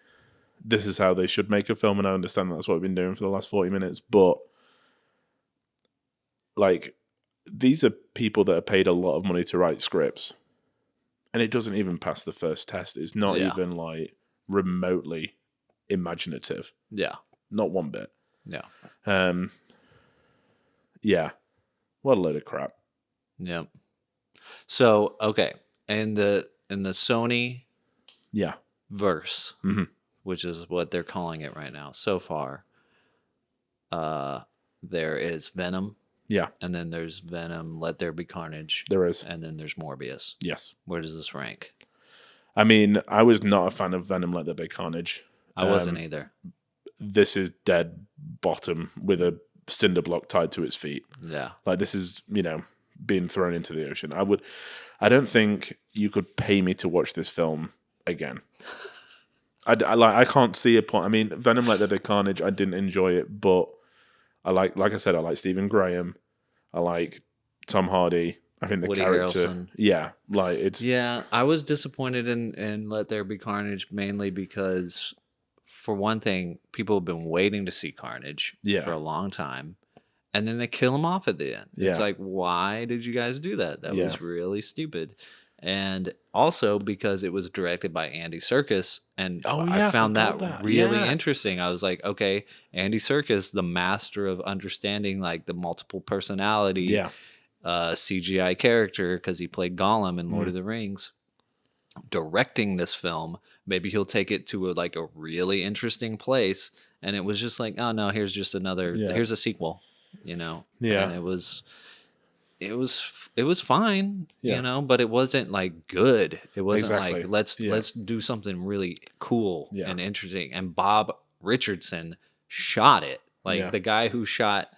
"This is how they should make a film," and I understand that's what we've been doing for the last 40 minutes. But like, these are people that are paid a lot of money to write scripts, and it doesn't even pass the first test. It's not Yeah. even like remotely imaginative. Yeah. Not one bit. Yeah. Yeah. What a load of crap. Yep. So, okay. In the Sony Yeah. verse, Mhm. which is what they're calling it right now, so far, there is Venom, Yeah. and then there's Venom, Let There Be Carnage, There is. and then there's Morbius. Yes. Where does this rank? I mean, I was not a fan of Venom Let There Be Carnage. I wasn't either. This is dead bottom with a cinder block tied to its feet. Yeah. Like, this is, being thrown into the ocean. I don't think you could pay me to watch this film again. I can't see a point. I mean, Venom Let There Be Carnage, I didn't enjoy it, but like I said, I like Stephen Graham. I like Tom Hardy. I think the Woody character. Harrelson. Yeah. Like, it's. Yeah, I was disappointed in Let There Be Carnage mainly because, for one thing, people have been waiting to see Carnage Yeah. for a long time. And then they kill him off at the end. It's Yeah. like, why did you guys do that? That Yeah. was really stupid. And also because it was directed by Andy Serkis. And Oh, yeah, I found forgot that that. really Yeah. interesting. I was like, okay, Andy Serkis, the master of understanding like the multiple personality Yeah. CGI character, because he played Gollum in Lord Mm. of the Rings, directing this film. Maybe he'll take it to a really interesting place. And it was just like, oh no, here's just here's a sequel, Yeah. And it was fine, Yeah. but it wasn't like good. It wasn't Exactly. like let's Yeah. do something really cool Yeah. and interesting. And Bob Richardson shot it, like Yeah. the guy who shot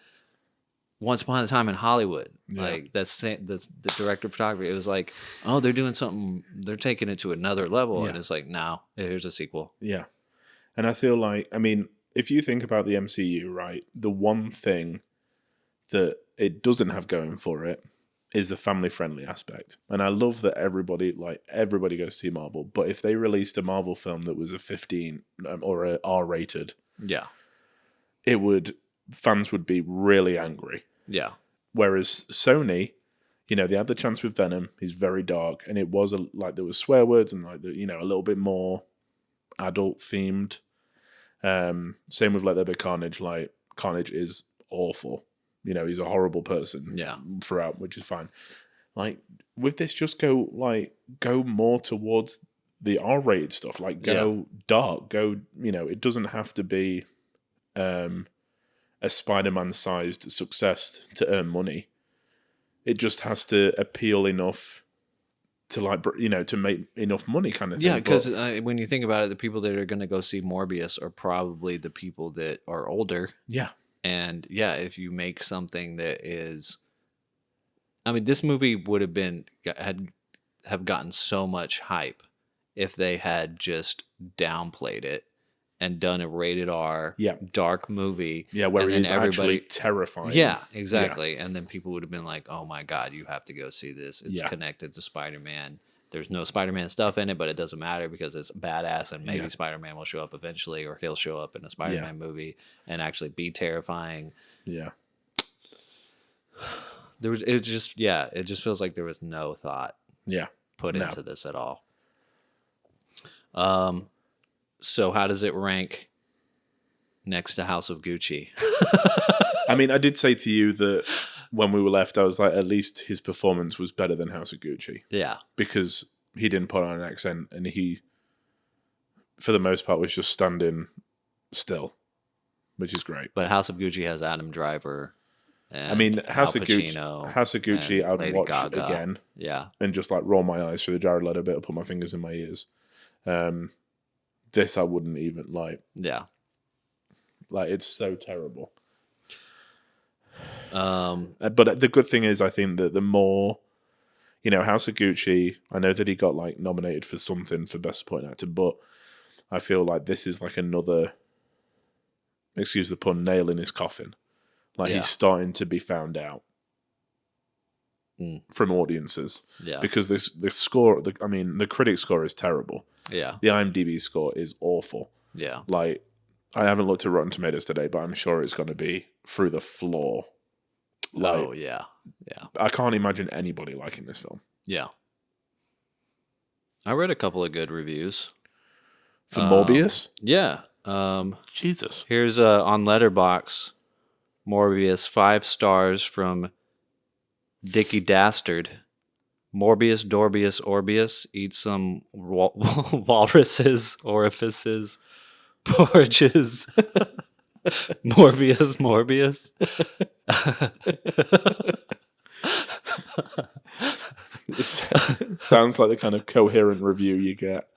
Once Upon a Time in Hollywood. Yeah. Like that's the director of photography. It was like, oh, they're doing something. They're taking it to another level, and Yeah. it's like, no, here's a sequel. Yeah. And I feel like, I mean, if you think about the MCU, right, the one thing that it doesn't have going for it is the family-friendly aspect. And I love that everybody goes to see Marvel. But if they released a Marvel film that was a 15 or a R-rated, Yeah, fans would be really angry. yeah, Whereas Sony, they had the chance with Venom. He's very dark, and it was there was swear words and a little bit more adult themed. Same with Let There Be Carnage. Like, Carnage is awful. He's a horrible person. Yeah. Throughout, which is fine. Like, with this, just go more towards the R-rated stuff. Like, go dark. Go. It doesn't have to be a Spider-Man sized success to earn money. It just has to appeal enough to to make enough money, kind of thing. yeah. Because when you think about it, the people that are going to go see Morbius are probably the people that are older. Yeah. And yeah, if you make something that is, I mean, this movie would have gotten so much hype if they had just downplayed it and done a rated R Yeah. dark movie. Yeah, where and it then is actually terrifying. Yeah, exactly. And then people would have been like, "Oh my God, you have to go see this. It's Yeah. connected to Spider-Man." there's no Spider-Man stuff in it, but it doesn't matter because it's badass and maybe Spider-Man will show up eventually, or he'll show up in a Spider-Man movie and actually be terrifying. Yeah. It just feels like there was no thought put into this at all. So how does it rank next to House of Gucci? I mean, I did say to you that when we were left, I was like, at least his performance was better than House of Gucci. Yeah. Because he didn't put on an accent and he, for the most part, was just standing still, which is great. But House of Gucci has Adam Driver. And I mean, House of Pacino Gucci, I would Lady watch Gaga. again. Yeah. And just like roll my eyes through the Jared Leto bit or put my fingers in my ears. This I wouldn't even like. Yeah. Like, it's so terrible. But the good thing is, I think that the more, House of Gucci, I know that he got like nominated for something for Best Supporting Actor, but I feel like this is like another, excuse the pun, nail in his coffin. Like he's starting to be found out from audiences. Yeah. Because the score, the critic score is terrible. Yeah. The IMDb score is awful. Yeah. Like, I haven't looked at Rotten Tomatoes today, but I'm sure it's going to be through the floor. Like, yeah. I can't imagine anybody liking this film. Yeah. I read a couple of good reviews. For Morbius? Yeah. Jesus. Here's on Letterboxd, Morbius, 5 stars from Dickie Dastard. Morbius, Dorbius, Orbius, eat some walruses, orifices, porches. Morbius. Sounds like the kind of coherent review you get.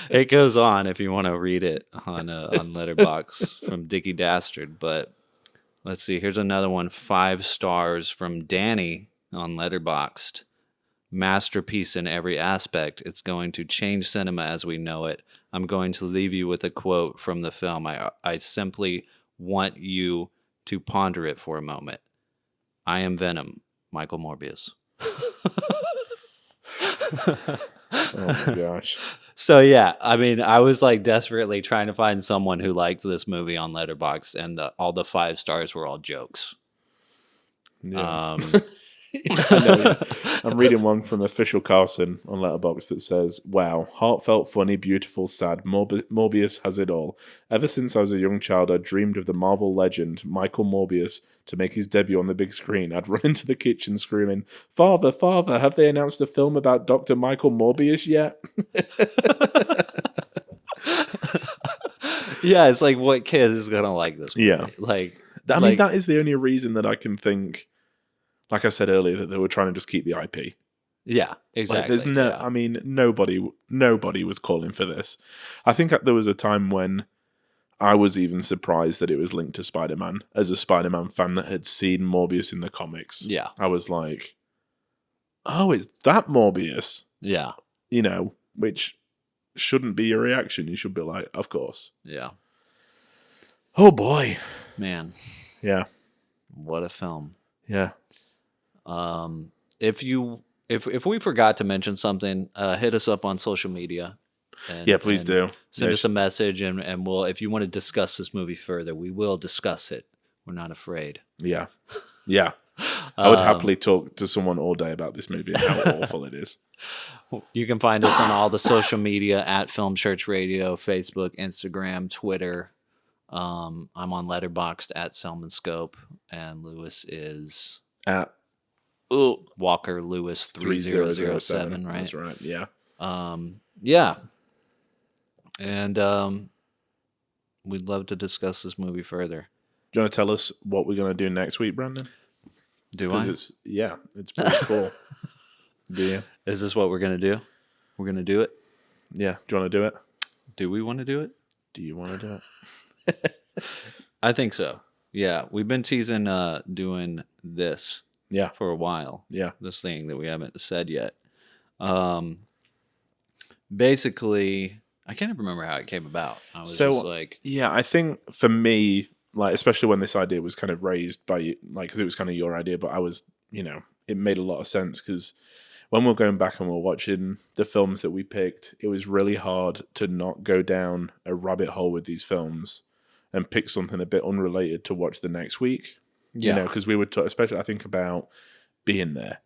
It goes on if you want to read it on Letterboxd from Dickie Dastard. But let's see. Here's another one. 5 stars from Danny on Letterboxd. Masterpiece in every aspect. It's going to change cinema as we know it. I'm going to leave you with a quote from the film. I simply want you to ponder it for a moment. I am Venom, Michael Morbius. Oh my gosh. So yeah, I mean, I was like desperately trying to find someone who liked this movie on Letterboxd, and all the 5 stars were all jokes. Yeah. I know, yeah. I'm reading one from Official Carson on Letterboxd that says, wow, heartfelt, funny, beautiful, sad. Morbius has it all. Ever since I was a young child, I dreamed of the Marvel legend, Michael Morbius, to make his debut on the big screen. I'd run into the kitchen screaming, Father, have they announced a film about Dr. Michael Morbius yet? Yeah, it's like, what kid is going to like this movie? Yeah. I mean, that is the only reason that I can think, like I said earlier, that they were trying to just keep the IP. Yeah, exactly. Like, there's I mean, nobody was calling for this. I think there was a time when I was even surprised that it was linked to Spider-Man. As a Spider-Man fan that had seen Morbius in the comics, yeah, I was like, "Oh, it's that Morbius." Yeah, which shouldn't be your reaction. You should be like, "Of course." Yeah. Oh boy, man. Yeah. What a film. Yeah. If we forgot to mention something, hit us up on social media. Yeah, please do. Send us a message, and we'll, if you want to discuss this movie further, we will discuss it. We're not afraid. Yeah. Yeah. I would happily talk to someone all day about this movie and how awful it is. You can find us on all the social media at Film Church Radio, Facebook, Instagram, Twitter. I'm on Letterboxd at Selman Scope, and Lewis is at Walker Lewis 3007, right? That's right. Yeah. Yeah. And we'd love to discuss this movie further. Do you want to tell us what we're going to do next week, Brandon? Do I? It's pretty cool. Yeah. Is this what we're going to do? We're going to do it? Yeah. Do you want to do it? Do we want to do it? Do you want to do it? I think so. Yeah. We've been teasing doing this for a while. Yeah. This thing that we haven't said yet. Basically, I can't even remember how it came about. I was just like... Yeah, I think for me, like, especially when this idea was kind of raised by you, like, because it was kind of your idea, but I was, it made a lot of sense because when we're going back and we're watching the films that we picked, it was really hard to not go down a rabbit hole with these films and pick something a bit unrelated to watch the next week. Yeah. You know, because we would, especially I think about being there.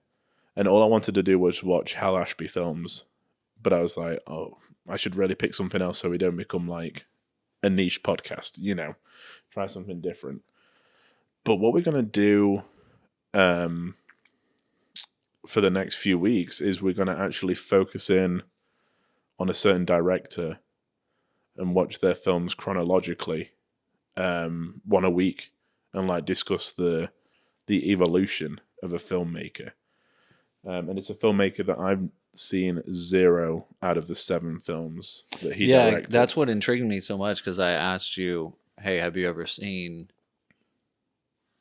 And all I wanted to do was watch Hal Ashby films. But I was like, oh, I should really pick something else so we don't become like a niche podcast, you know, try something different. But what we're going to do for the next few weeks is we're going to actually focus in on a certain director and watch their films chronologically, one a week, and like discuss the evolution of a filmmaker. And it's a filmmaker that I've seen 0 out of the 7 films that he directed. That's what intrigued me so much, because I asked you, hey, have you ever seen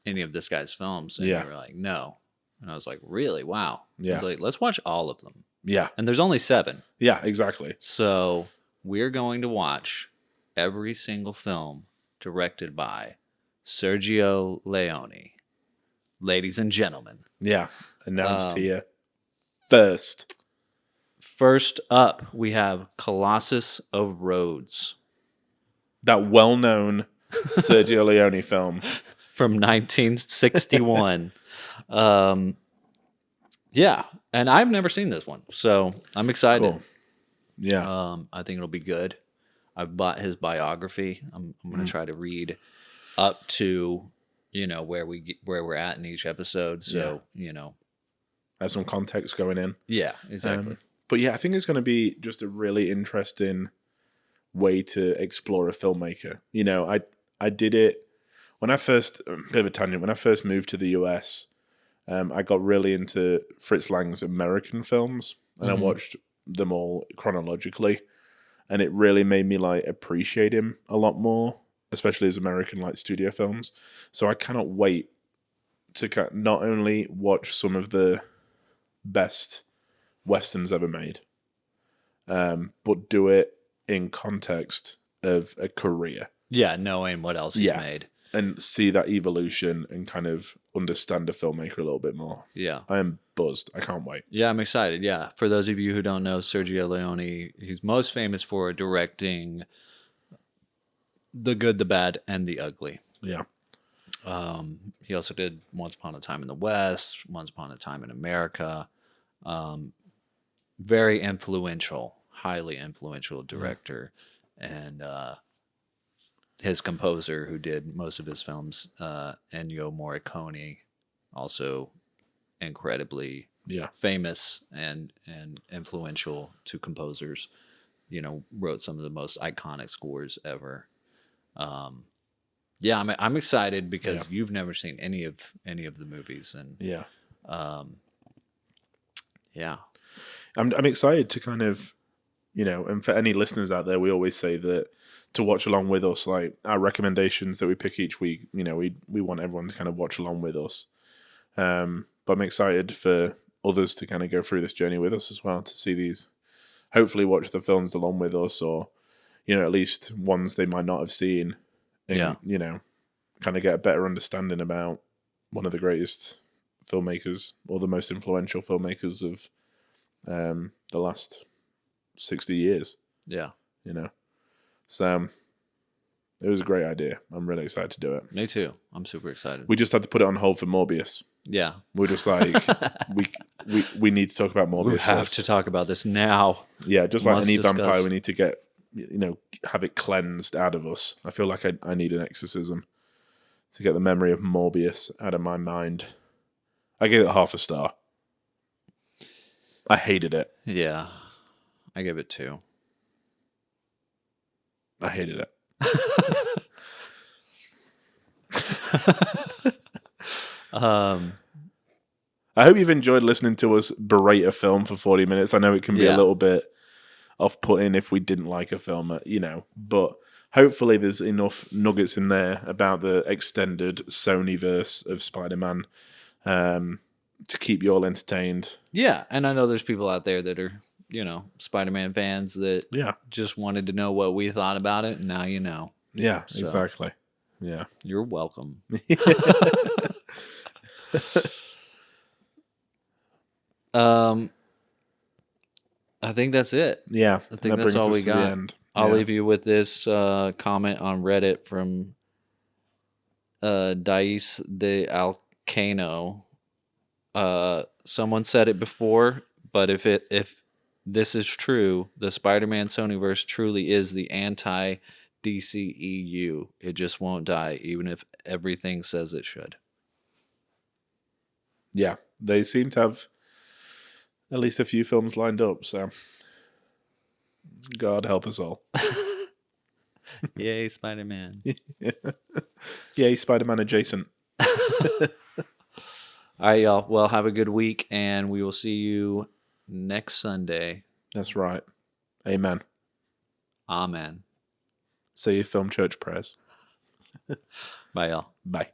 any of this guy's films? And you were like, no. And I was like, really? Wow. I was like, let's watch all of them. Yeah. And there's only 7. Yeah, exactly. So we're going to watch every single film directed by Sergio Leone. Ladies and gentlemen. Yeah. Announced here first. First up, we have Colossus of Rhodes. That well-known Sergio Leone film. From 1961. Yeah, and I've never seen this one, so I'm excited. Cool. Yeah. I think it'll be good. I've bought his biography. I'm going to try to read up to, where we're at in each episode. So, Have some context going in. Yeah, exactly. But yeah, I think it's going to be just a really interesting way to explore a filmmaker. I did it when I first, bit of a tangent, when I first moved to the US, I got really into Fritz Lang's American films, and I watched them all chronologically, and it really made me appreciate him a lot more, especially his American studio films. So I cannot wait to not only watch some of the best westerns ever made, but do it in context of a career. Yeah, knowing what else he's made. And see that evolution and kind of understand a filmmaker a little bit more. Yeah. I am buzzed. I can't wait. Yeah, I'm excited. Yeah. For those of you who don't know, Sergio Leone, he's most famous for directing The Good, the Bad, and the Ugly. Yeah. He also did Once Upon a Time in the West, Once Upon a Time in America. Very influential, highly influential director. And his composer, who did most of his films, Ennio Morricone, also incredibly famous and influential to composers. Wrote some of the most iconic scores ever. I'm excited because you've never seen any of the movies, and I'm excited to kind of, and for any listeners out there, we always say that to watch along with us, our recommendations that we pick each week, we want everyone to kind of watch along with us. But I'm excited for others to kind of go through this journey with us as well, to see these, hopefully watch the films along with us, or, at least ones they might not have seen, and, kind of get a better understanding about one of the greatest filmmakers, or the most influential filmmakers of the last 60 years. Yeah. So it was a great idea. I'm really excited to do it. Me too. I'm super excited. We just had to put it on hold for Morbius. Yeah. We're just we need to talk about Morbius. We have to talk about this now. Yeah, just like any vampire, we need to get, have it cleansed out of us. I feel like I need an exorcism to get the memory of Morbius out of my mind. I gave it 0.5 star. I hated it. Yeah. I give it 2. I hated it. I hope you've enjoyed listening to us berate a film for 40 minutes. I know it can be a little bit off-putting if we didn't like a film, but hopefully there's enough nuggets in there about the extended Sony-verse of Spider-Man to keep you all entertained. Yeah, and I know there's people out there that are, Spider-Man fans that just wanted to know what we thought about it, and now you know. Yeah, so, exactly. Yeah. You're welcome. I think that's it. Yeah, I think that's all we got. I'll leave you with this comment on Reddit from Dice de Alcano. Someone said it before, but if this is true, the Spider-Man Sonyverse truly is the anti-DCEU. It just won't die, even if everything says it should. Yeah, they seem to have at least a few films lined up, so God help us all. Yay, Spider-Man. Yay, Spider-Man adjacent. All right, y'all. Well, have a good week, and we will see you next Sunday. That's right. Amen. Amen. Say your film church prayers. Bye, y'all. Bye.